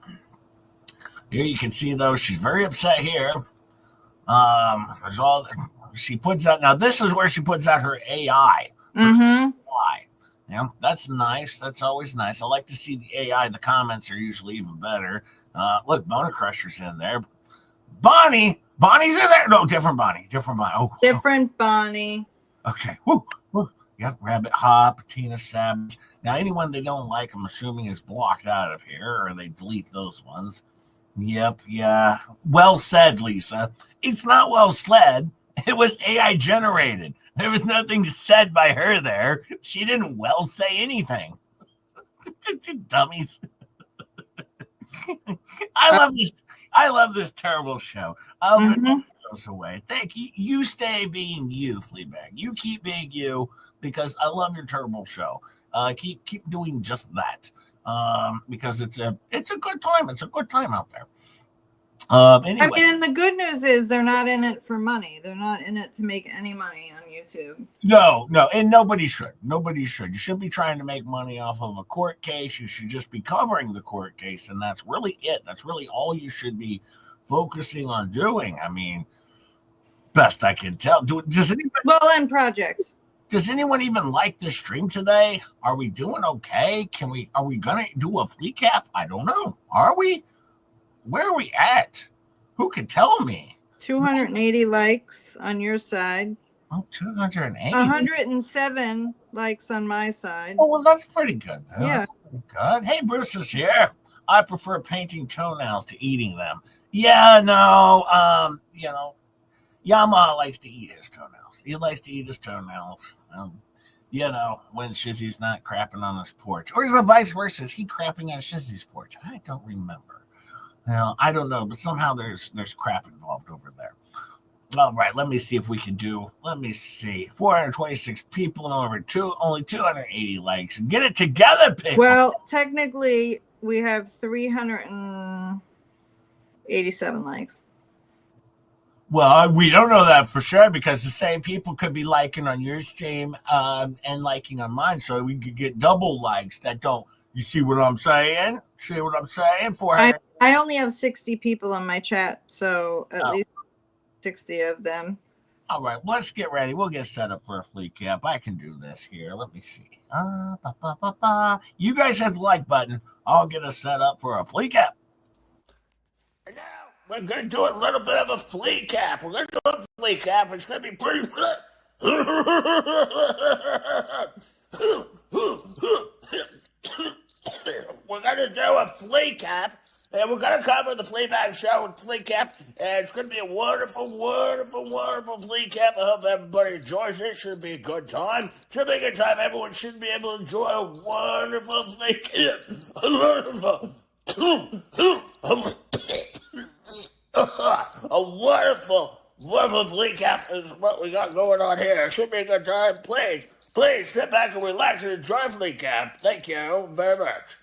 Here you can see though she's very upset here. There's all she puts out. Now this is where she puts out her AI. Mm-hmm. Yeah, that's nice. That's always nice. I like to see the AI. The comments are usually even better. Look, Boner Crusher's in there. Bonnie's in there. No, different Bonnie. Oh, different Bonnie. Okay. Woo. Yep, Rabbit Hop, Tina Savage. Now, anyone they don't like, I'm assuming is blocked out of here, or they delete those ones. Yep, yeah. Well said, Lisa. It's not well said. It was AI generated. There was nothing said by her there. She didn't well say anything. Dummies. I love this terrible show. I'll put those away. Thank you. You stay being you, Fleabag. You keep being you because I love your terrible show. Keep doing just that. Because it's a good time. It's a good time out there. Anyway. I mean, and the good news is they're not in it for money. They're not in it to make any money on YouTube. No, and nobody should. Nobody should. You should be trying to make money off of a court case. You should just be covering the court case, and that's really it. That's really all you should be focusing on doing. I mean, best I can tell. Does anybody projects. Does anyone even like the stream today? Are we doing okay? Are we gonna do a FLEACAP? I don't know. Are we? Where are we at? Who can tell me? 280 likes on your side. Oh, 280. 107 likes on my side. Oh, well, that's pretty good. Though. Yeah. That's pretty good. Hey, Bruce is here. I prefer painting toenails to eating them. Yeah, no, Yamaha likes to eat his toenails. He likes to eat his toenails. When Shizzy's not crapping on his porch. Or is the vice versa? Is he crapping on Shizzy's porch? I don't remember. I don't know, but somehow there's crap involved over there. All right, let me see if we can do. Let me see. 426 people and only 280 likes. Get it together, people. Well, technically, we have 387 likes. Well, we don't know that for sure because the same people could be liking on your stream and liking on mine, so we could get double likes that don't. You see what I'm saying? See what I'm saying? I only have 60 people on my chat, so at least 60 of them. All right, let's get ready. We'll get set up for a FLEACAP. I can do this here. Let me see. You guys hit the like button. I'll get us set up for a FLEACAP. And now we're going to do a little bit of a FLEACAP. We're going to do a FLEACAP. It's going to be pretty good. We're going to do a FLEACAP, and we're going to cover the Fleabag show with FLEACAP, and it's going to be a wonderful, wonderful, wonderful FLEACAP. I hope everybody enjoys it. Should be a good time. Should be a good time. Everyone should be able to enjoy a wonderful FLEACAP. A wonderful FLEACAP is what we got going on here. It should be a good time. Please sit back and relax and enjoy FLEACAP. Thank you very much.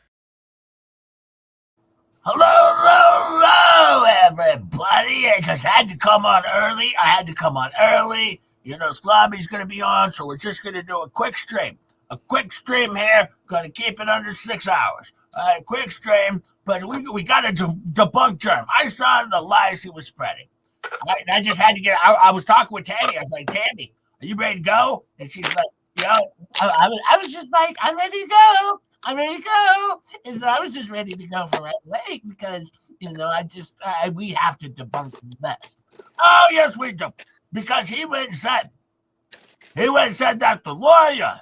Hello, everybody. I just had to come on early. Slobby's going to be on, so we're just going to do a quick stream. A quick stream here. Going to keep it under 6 hours. Quick stream, but we got to debunk Germ. I saw the lies he was spreading. I just had to get. I was talking with Tammy. I was like, Tammy, are you ready to go? And she's like, I was just like, I'm ready to go. And so I was just ready to go for right away because, we have to debunk this. Oh, yes, we do. Because he went and said that the lawyer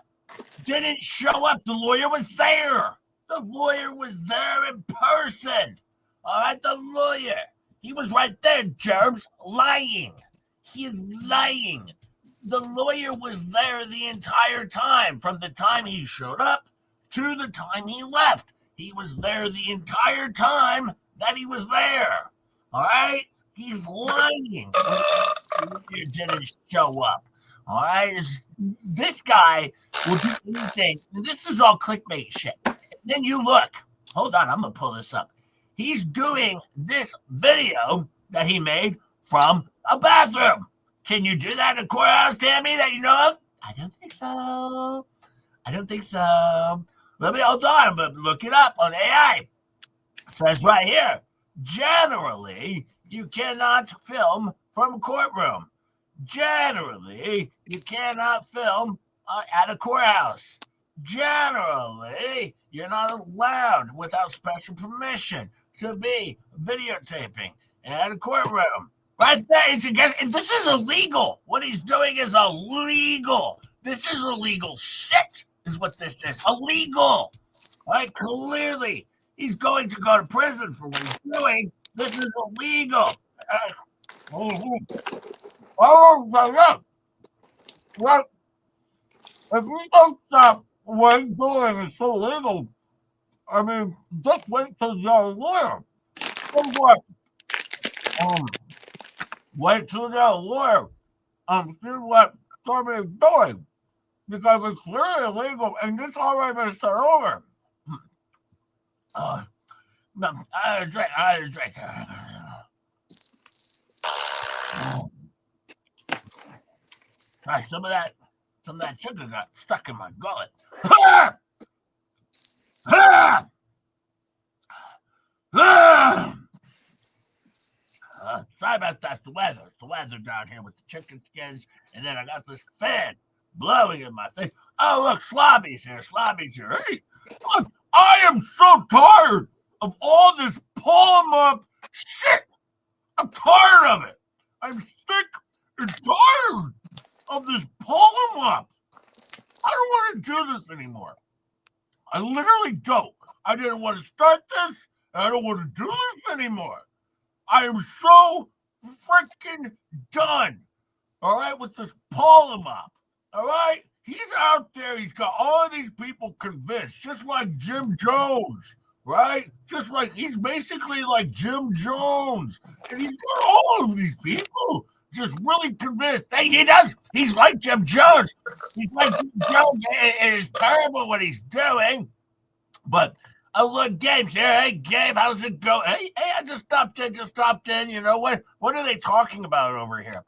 didn't show up. The lawyer was there. The lawyer was there in person. All right, the lawyer. He was right there, Germs, lying. He's lying. The lawyer was there the entire time, from the time he showed up to the time he left. He was there the entire time that he was there. All right? He's lying. You didn't show up. All right? This guy will do anything. And this is all clickbait shit. And then you look. Hold on, I'm going to pull this up. He's doing this video that he made from a bathroom. Can you do that in a courthouse, Tammy, that you know of? I don't think so. Let me hold on. I'm going to look it up on AI. It says right here, generally, you cannot film from a courtroom. Generally, you cannot film at a courthouse. Generally, you're not allowed without special permission to be videotaping at a courtroom. Right there, it's against. This is illegal. What he's doing is illegal. This is illegal shit, is what this is. Illegal. Right? Clearly, he's going to go to prison for what he's doing. This is illegal. Well, if we don't stop what he's doing is so illegal, I mean, just wait till you're a lawyer. What? Wait till you're a lawyer. See what Stormy is doing. Because it's clearly illegal and it's already been started over. No, I had a drink. Try some of that chicken got stuck in my gullet. Sorry about that. It's the weather. It's the weather down here with the chicken skins. And then I got this fan blowing in my face. Oh, look, Slobby's here. Hey, look, I am so tired of all this pull 'em up shit. I'm tired of it. I'm sick and tired of this pull 'em up. I don't want to do this anymore. I literally don't. I didn't want to start this. And I don't want to do this anymore. I am so freaking done. All right, with this pull 'em up. All right, he's out there. He's got all of these people convinced, just like Jim Jones. Right? Just like he's basically like Jim Jones. And he's got all of these people just really convinced. Hey, he does. He's like Jim Jones. He's like Jim Jones, and it's terrible what he's doing. But look, Gabe's here. Hey, Gabe, how's it go? Hey, I just stopped in. You know what? What are they talking about over here?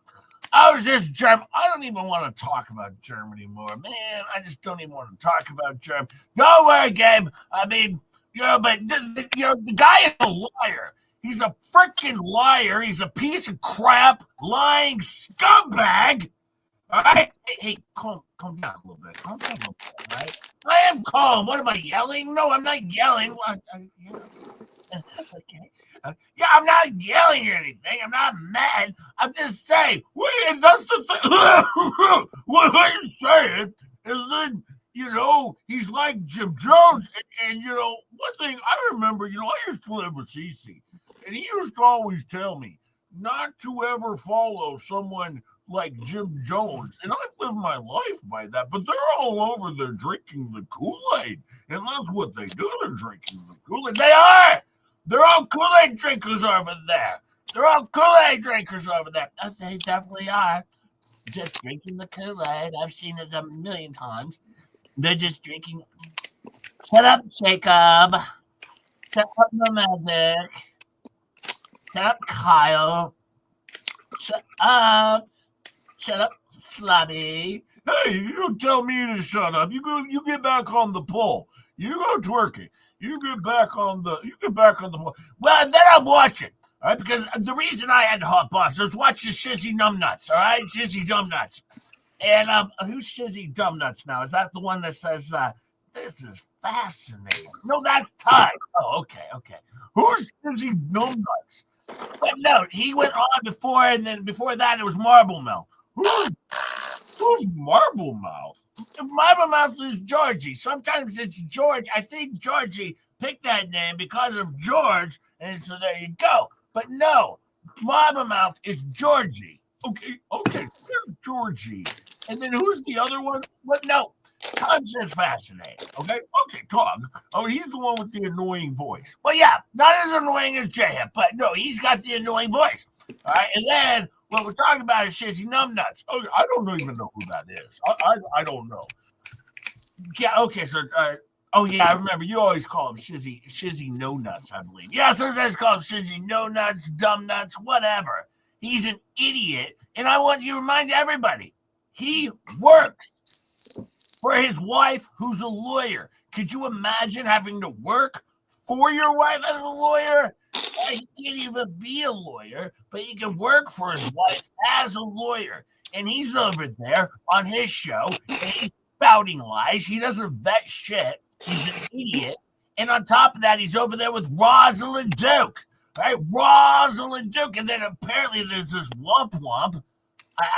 I was just German. I don't even want to talk about Germany anymore, man. I just don't even want to talk about Germany. Don't worry, Gabe. I mean, but the guy is a liar. He's a freaking liar. He's a piece of crap, lying scumbag. All right? Hey, calm down a little bit. Calm down a little bit, all right? I am calm. What am I yelling? No, I'm not yelling. Okay. Yeah, I'm not yelling or anything. I'm not mad. I'm just saying. That's the thing. What I'm saying is that, he's like Jim Jones. And one thing I remember, I used to live with Cece. And he used to always tell me not to ever follow someone like Jim Jones. And I've lived my life by that. But they're all over there drinking the Kool-Aid. And that's what they do. They're drinking the Kool-Aid. They are. They're all Kool-Aid drinkers over there. They definitely are. Just drinking the Kool-Aid. I've seen it a million times. They're just drinking. Shut up, Jacob. Shut up, the magic. Shut up, Kyle. Shut up, Slobby. Hey, you don't tell me to shut up. You get back on the pole. You go twerking. You get back on the pole. Well, then I'll watch it. All right, because the reason I had to hop on is watch the Shizzy Numbnuts. All right, Shizzy Numbnuts. And who's Shizzy Numbnuts now? Is that the one that says this is fascinating? No, that's Ty. Oh, okay. Who's Shizzy Numbnuts? But no, he went on before, and then before that it was Marble Mouth. Who's Marble Mouth? Marble Mouth is Georgie. Sometimes it's George. I think Georgie picked that name because of George, and so there you go. But no, Blabbermouth is Georgie. Okay, Georgie. And then who's the other one? What? No, Tug says fascinating. Okay, Tug. Oh, he's the one with the annoying voice. Well, yeah, not as annoying as J-Hip, but no, he's got the annoying voice. All right, and then what we're talking about is Shizzy Numbnuts. Oh, I don't even know who that is. I don't know. Yeah, okay, so oh yeah, I remember you always call him Shizzy No Nuts, I believe. Yeah, sometimes call him Shizzy No Nuts, Dumb Nuts, whatever. He's an idiot, and I want you to remind everybody, he works for his wife, who's a lawyer. Could you imagine having to work for your wife as a lawyer? He can't even be a lawyer, but he can work for his wife as a lawyer. And he's over there on his show, and he's spouting lies. He doesn't vet shit. He's an idiot. And on top of that, he's over there with Rosalind Duke. Right? Rosalind Duke. And then apparently there's this Womp Womp.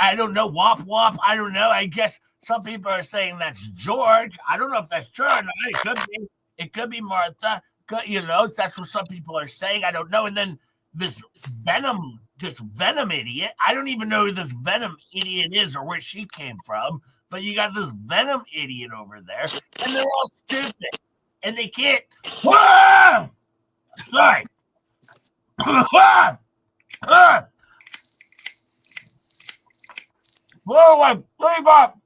I don't know. Womp Womp. I don't know. I guess some people are saying that's George. I don't know if that's true or not. It could be. It could be Martha. That's what some people are saying. I don't know. And then this Venom idiot. I don't even know who this Venom idiot is or where she came from. But you got this Venom idiot over there. And they're all stupid. And they can't. Whoa! Sorry. Whoa, leave up.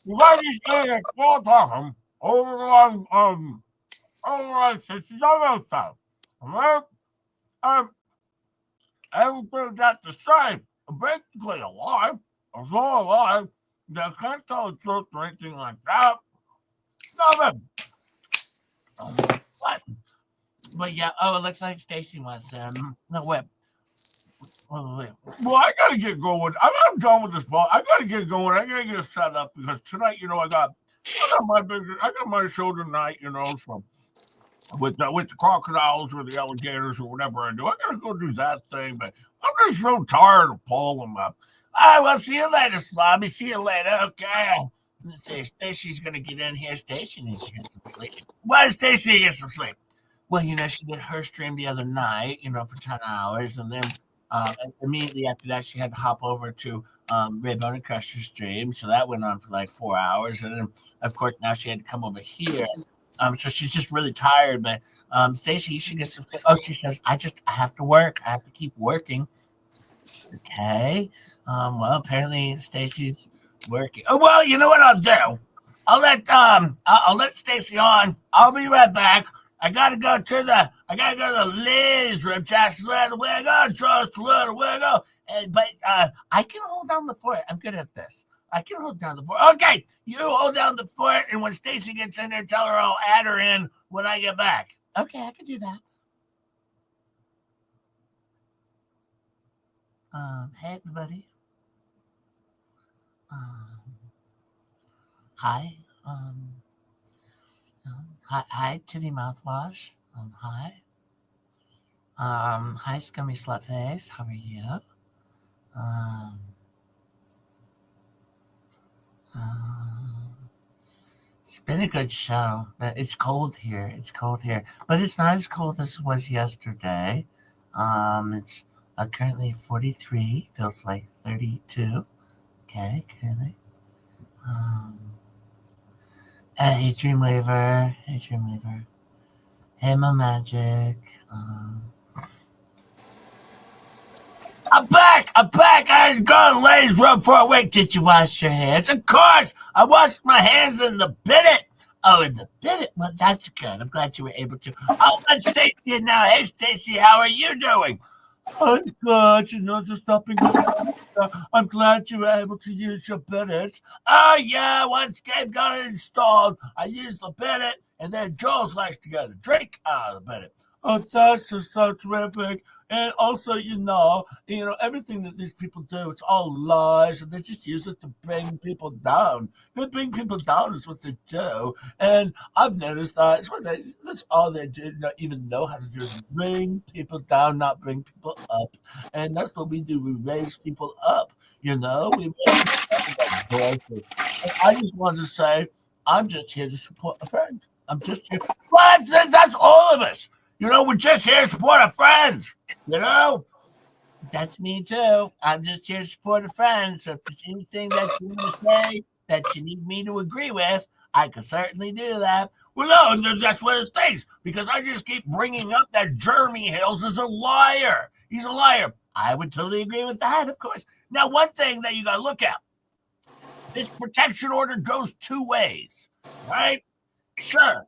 You guys are still talking over on Sisters of stuff. Alright? Everything got to say, basically alive, or so alive, that can't tell the truth or anything like that. Nothing. What? But yeah, it looks like Stacy wants no wait. Well, I gotta get going. I'm done with this ball. I gotta get going. I gotta get set up because tonight, I got my show tonight, so with the crocodiles or the alligators or whatever I do. I gotta go do that thing, but I'm just so tired of pulling them up. All right, well, see you later, Slobby. See you later. Okay. Let's see, Stacy's gonna get in here. Stacy needs to get some sleep. Why does Stacy get some sleep? Well, she did her stream the other night, for 10 hours, and then immediately after that, she had to hop over to Raybone and Crusher's stream, so that went on for like 4 hours, and then, of course, now she had to come over here. So she's just really tired, but Stacy, you should get some sleep. Oh, she says, I have to work. I have to keep working. Okay. Well, apparently Stacy's working. Oh, well, you know what I'll do? I'll let Stacy on. I'll be right back. I gotta go to the ladies' room, just a little wiggle. But I can hold down the fort. I'm good at this. I can hold down the fort. Okay, you hold down the fort, and when Stacy gets in there, tell her I'll add her in when I get back. Okay, I can do that. Hey everybody. Hi. Hi, Titty Mouthwash. Hi. Hi, Scummy Slutface. How are you? It's been a good show. It's cold here. But it's not as cold as it was yesterday. It's currently 43. Feels like 32. Okay, currently. Hey, Dreamweaver. Hey, Mo Magic. I'm back. I was gone ladies' room for a week. Did you wash your hands? Of course. I washed my hands in the Biddet. Oh, in the Biddet? Well, that's good. I'm glad you were able to. Oh, let Stacy in now. Hey, Stacy, how are you doing? I'm good. Just up and I'm glad you were able to use your Biddet. Oh, yeah. Once Gabe got it installed, I used the Biddet, and then Jules likes to get a drink out of the Biddet. Oh, that's just so terrific. And also, everything that these people do, it's all lies, and they just use it to bring people down. They bring people down is what they do. And I've noticed that that's all they do, not even know how to do is bring people down, not bring people up. And that's what we do. We raise people up, we raise people up. I just wanted to say, I'm just here to support a friend. I'm just here. But that's all of us. We're just here to support our friends, That's me too. I'm just here to support a friend. So if there's anything that you want to say that you need me to agree with, I can certainly do that. Well, no, that's one of the things because I just keep bringing up that Jeremy Hales is a liar. He's a liar. I would totally agree with that, of course. Now, one thing that you got to look at: this protection order goes two ways, right? Sure.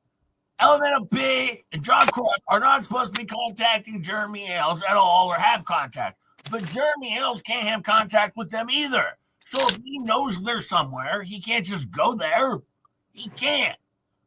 Elemental B and John Crook are not supposed to be contacting Jeremy Hales at all or have contact. But Jeremy Hales can't have contact with them either. So if he knows they're somewhere, he can't just go there. He can't.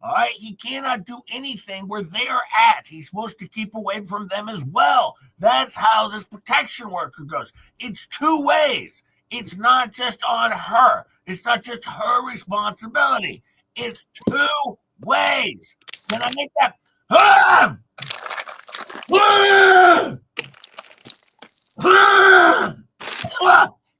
All right. He cannot do anything where they are at. He's supposed to keep away from them as well. That's how this protection worker goes. It's two ways. It's not just on her. It's not just her responsibility. It's two ways. Can I make that?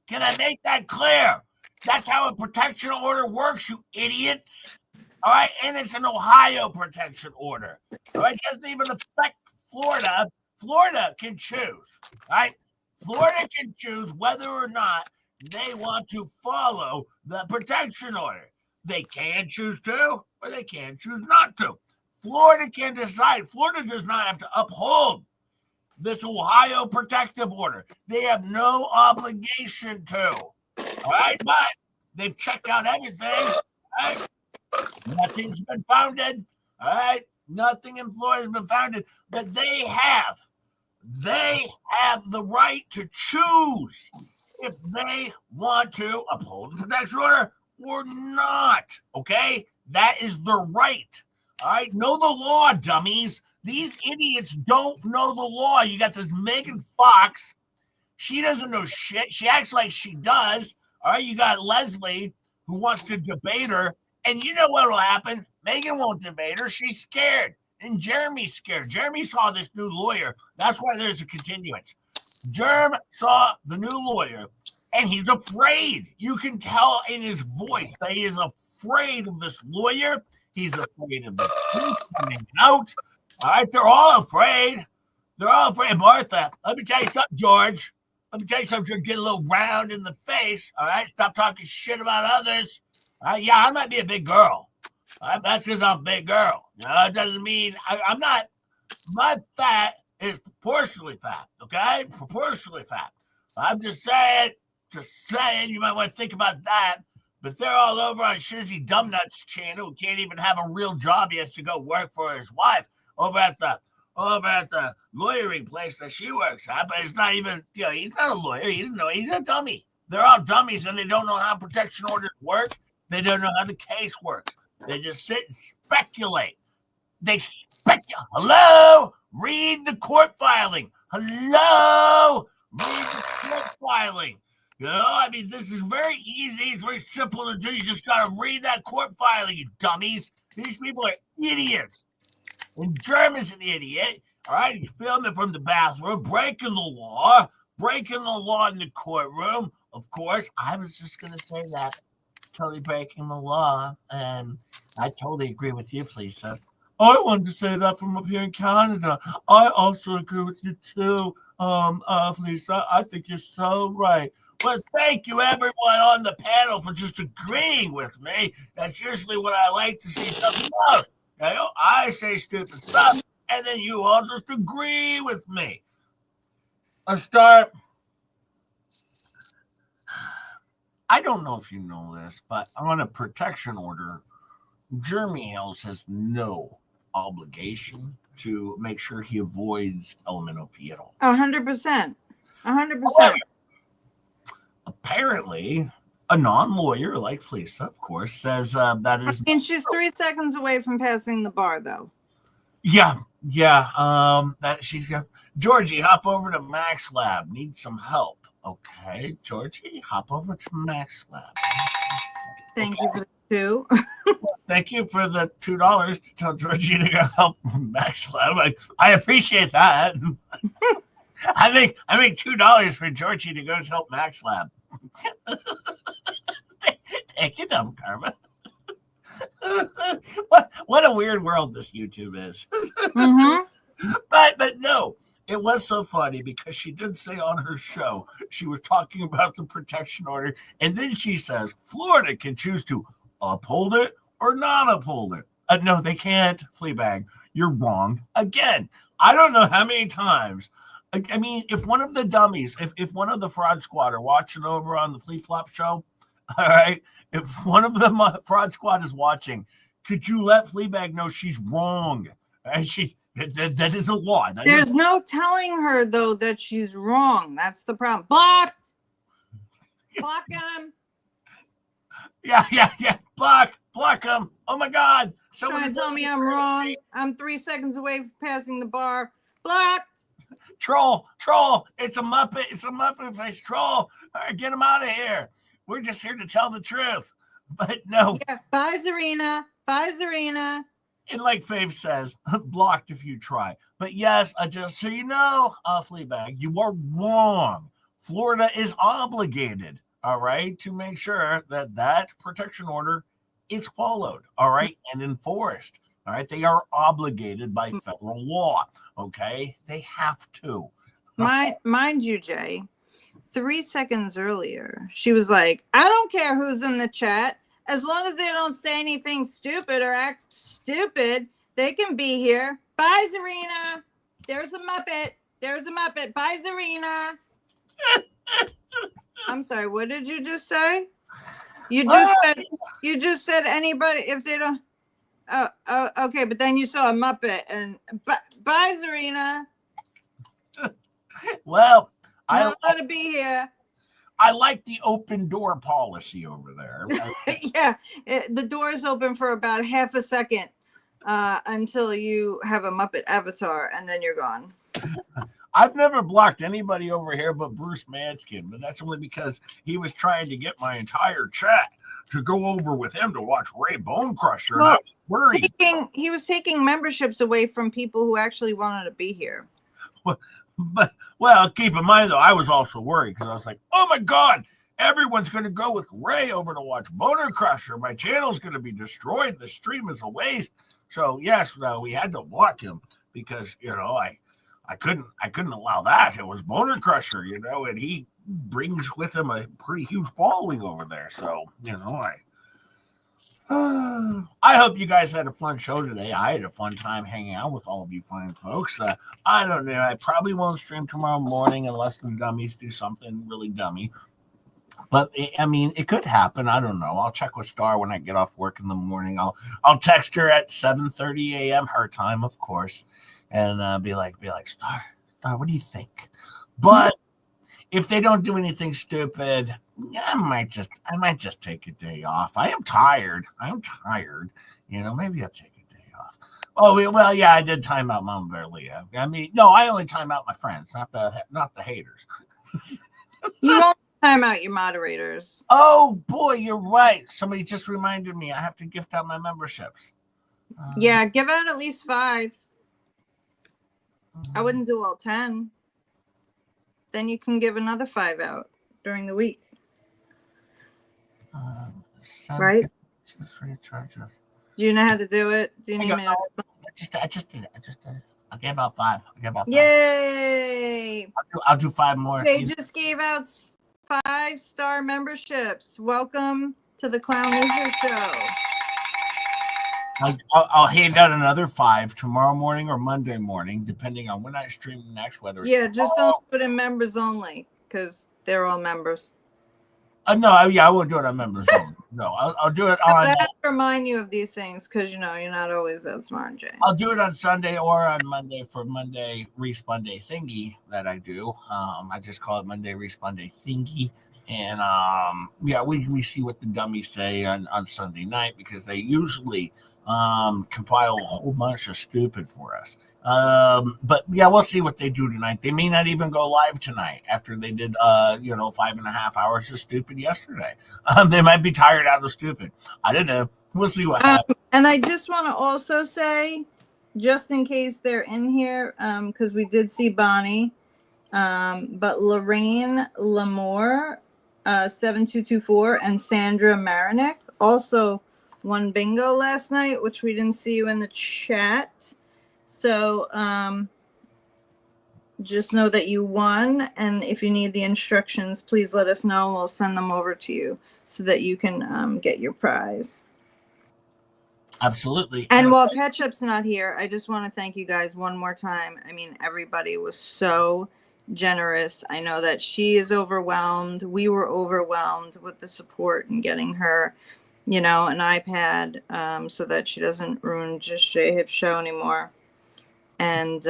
Can I make that clear? That's how a protection order works, you idiots. All right, and it's an Ohio protection order. All right, it doesn't even affect Florida. Florida can choose. All right, Florida can choose whether or not they want to follow the protection order. They can choose to, or they can choose not to. Florida can decide. Florida does not have to uphold this Ohio protective order. They have no obligation to. All right, but they've checked out everything. All right? Nothing's been founded. All right, nothing in Florida has been founded, but they have the right to choose if they want to uphold the protection order or not. Okay, that is their right. All right, know the law, dummies. These idiots don't know the law. You got this Megan Fox. She doesn't know shit. She acts like she does. All right, you got Leslie who wants to debate her. And you know what will happen? Megan won't debate her. She's scared. And Jeremy's scared. Jeremy saw this new lawyer. That's why there's a continuance. Jerm saw the new lawyer, and he's afraid. You can tell in his voice that he is afraid of this lawyer. He's afraid of the truth coming out. All right, they're all afraid. They're all afraid. Martha, let me tell you something, George. Let me tell you something, George. Get a little round in the face. All right, stop talking shit about others. Yeah, I might be a big girl. That's because I'm a big girl. No, it doesn't mean I'm not. My fat is proportionally fat, okay? Proportionally fat. I'm just saying, you might want to think about that. But they're all over on Shizzy Dumbnuts channel who can't even have a real job. He has to go work for his wife over at the lawyering place that she works at. But it's not even, he's not a lawyer. He's a dummy. They're all dummies and they don't know how protection orders work. They don't know how the case works. They just sit and speculate. They speculate. Hello? Read the court filing. Hello? Read the court filing. This is very easy. It's very simple to do. You just got to read that court filing, you dummies. These people are idiots. And Jeremy's an idiot. All right? He's filming from the bathroom, breaking the law in the courtroom. Of course, I was just going to say that. Totally breaking the law. And I totally agree with you, Fleasa. I wanted to say that from up here in Canada. I also agree with you too, Fleasa. I think you're so right. Well, thank you, everyone on the panel, for just agreeing with me. That's usually what I like to see something else. I say stupid stuff, and then you all just agree with me. Let's start. I don't know if you know this, but on a protection order, Jeremy Hales has no obligation to make sure he avoids elemental P at all. 100%. 100%. Apparently, a non-lawyer like Fleasa, of course, says that is. I mean, she's 3 seconds away from passing the bar, though. Yeah. That she's got. Georgie, hop over to Max Lab. Need some help. Okay, Georgie, hop over to Max Lab. Thank you for the 2. Thank you for the $2 to tell Georgie to go help Max Lab. I appreciate that. I think $2 for Georgie to go help Max Lab. Thank you, dumb karma. What a weird world this YouTube is. Mm-hmm. But no, It was so funny because she did say on her show, she was talking about the protection order, and then she says Florida can choose to uphold it or not uphold it. No, they can't, Fleabag. You're wrong again. I don't know how many times. I mean, if one of the dummies, if one of the fraud squad are watching over on the Flea Flop show, all right, if one of the fraud squad is watching, could you let Fleabag know she's wrong? And that is a law. There's no telling her, though, that she's wrong. That's the problem. Blocked! Block him! Yeah. Block him. Oh, my God. Trying to tell me I'm wrong. I'm 3 seconds away from passing the bar. Blocked! Troll. It's a Muppet face troll. All right, get him out of here. We're just here to tell the truth. But no. Yeah, bye, Zarina. And like Fave says, blocked if you try. But yes, just so you know, Fleabag, you are wrong. Florida is obligated, all right, to make sure that protection order is followed, all right, and enforced. All right, they are obligated by federal law. Okay, they have to. Mind you, Jay, 3 seconds earlier, she was like, I don't care who's in the chat. As long as they don't say anything stupid or act stupid, they can be here. Bye, Zarina. There's a Muppet. Bye, Zarina. I'm sorry. What did you just say? You just said anybody if they don't. Oh, okay. But then you saw a Muppet and bye, Zarina. Well, Not let it be here. I like the open door policy over there. Yeah, the door is open for about half a second until you have a Muppet avatar, and then you're gone. I've never blocked anybody over here but Bruce Manskin, but that's only because he was trying to get my entire chat to go over with him to watch Ray Bonecrusher. Well, and I was worried. He was taking memberships away from people who actually wanted to be here. Well, keep in mind, though, I was also worried because I was like, oh, my God, everyone's going to go with Ray over to watch Boner Crusher. My channel's going to be destroyed. The stream is a waste. So, yes, we had to block him because, I couldn't allow that. It was Boner Crusher, and he brings with him a pretty huge following over there. So, I hope you guys had a fun show today. I had a fun time hanging out with all of you fine folks. I don't know. I probably won't stream tomorrow morning unless the dummies do something really dummy. But I mean, it could happen. I don't know. I'll check with Star when I get off work in the morning. I'll text her at 7:30 a.m. her time, of course, and be like, Star, what do you think? But if they don't do anything stupid, I might just take a day off. I am tired. Maybe I'll take a day off. Oh, well, yeah, I did time out Mama Bear Leah. I mean, no, I only time out my friends, not the haters. You don't time out your moderators. Oh, boy, you're right. Somebody just reminded me I have to gift out my memberships. Yeah, give out at least 5. I wouldn't do all 10. Then you can give another 5 out during the week. Right? Do you know how to do it? Do you need me to? I just did it. I gave out 5. Yay! I'll do 5 more. They just gave out 5-star memberships. Welcome to the Clown Lizard Show. I'll hand out another 5 tomorrow morning or Monday morning, depending on when I stream next. Whether just don't put in members only because they're all members. No, I won't do it on members only. No, I'll do it on. I have to remind you of these things because you're not always that smart, Jay. I'll do it on Sunday or on Monday for Monday Respun Day thingy that I do. I just call it Monday Respun Day thingy. And we see what the dummies say on Sunday night because they usually compile a whole bunch of stupid for us. But yeah, we'll see what they do tonight. They may not even go live tonight after they did 5.5 hours of stupid yesterday. They might be tired out of stupid. I don't know. We'll see what happens. And I just want to also say, just in case they're in here, because we did see Bonnie, but Lorraine Lamour, 7224, and Sandra Marinick also won bingo last night, which we didn't see you in the chat. So Just know that you won, and if you need the instructions, please let us know. We'll send them over to you so that you can get your prize. Absolutely. And while Ketchup's not here, I just want to thank you guys one more time. I mean, everybody was so generous. I know that she is overwhelmed. We were overwhelmed with the support and getting her, an iPad so that she doesn't ruin Just J Hip show anymore. And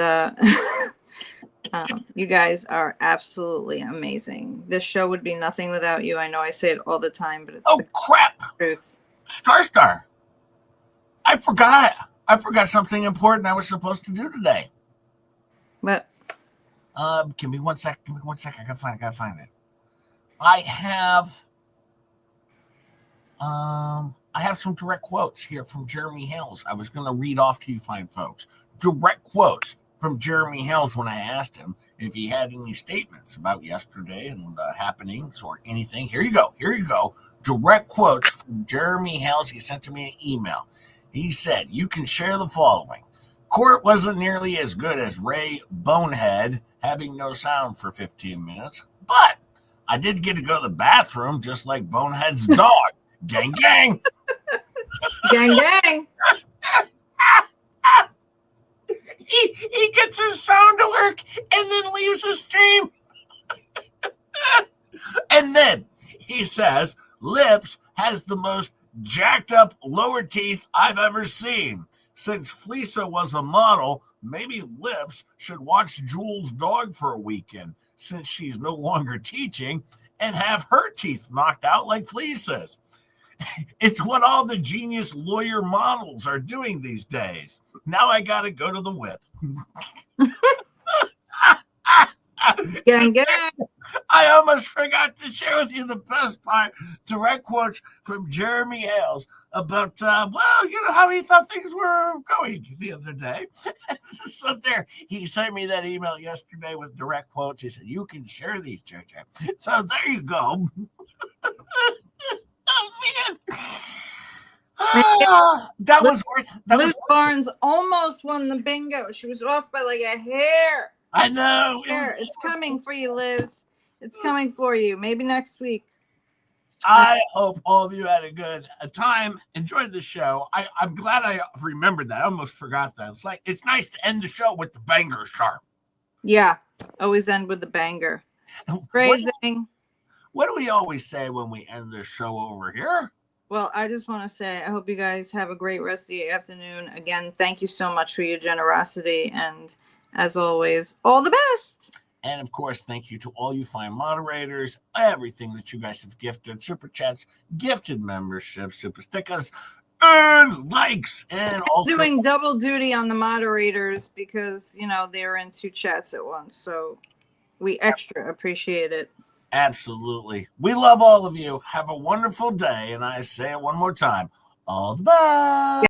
you guys are absolutely amazing. This show would be nothing without you. I know I say it all the time, but it's crap. Truth. Star. I forgot something important I was supposed to do today. What? Give me one sec. I gotta find it. I have some direct quotes here from Jeremy Hales. I was going to read off to you fine folks. Direct quotes from Jeremy Hales when I asked him if he had any statements about yesterday and the happenings or anything. Here you go. Direct quotes from Jeremy Hales. He sent to me an email. He said, "You can share the following. Court wasn't nearly as good as Ray Bonehead having no sound for 15 minutes, but I did get to go to the bathroom just like Bonehead's dog. Gang, gang." Gang, gang. He gets his sound to work and then leaves his stream. And then he says, "Lips has the most jacked up lower teeth I've ever seen. Since Fleasa was a model, maybe Lips should watch Jules' dog for a weekend since she's no longer teaching and have her teeth knocked out like Fleasa's. It's what all the genius lawyer models are doing these days. Now I got to go to the whip." Gang, gang. I almost forgot to share with you the best part. Direct quotes from Jeremy Hales about, how he thought things were going the other day. So there, he sent me that email yesterday with direct quotes. He said, "You can share these, JJ." So there you go. Oh, man. That was worth. Liz Barnes almost won the bingo. She was off by like a hair. I know. It's coming for you, Liz. It's coming for you. Maybe next week. I hope all of you had a good time. Enjoyed the show. I'm glad I remembered that. I almost forgot that. It's nice to end the show with the banger, Star. Yeah. Always end with the banger. Phrasing. What do we always say when we end the show over here? Well, I just want to say I hope you guys have a great rest of the afternoon. Again, thank you so much for your generosity. And as always, all the best. And of course, thank you to all you fine moderators, everything that you guys have gifted, super chats, gifted memberships, super stickers, and likes, and also doing double duty on the moderators because, they're in two chats at once. So we extra appreciate it. Absolutely. We love all of you. Have a wonderful day. And I say it one more time. All the best.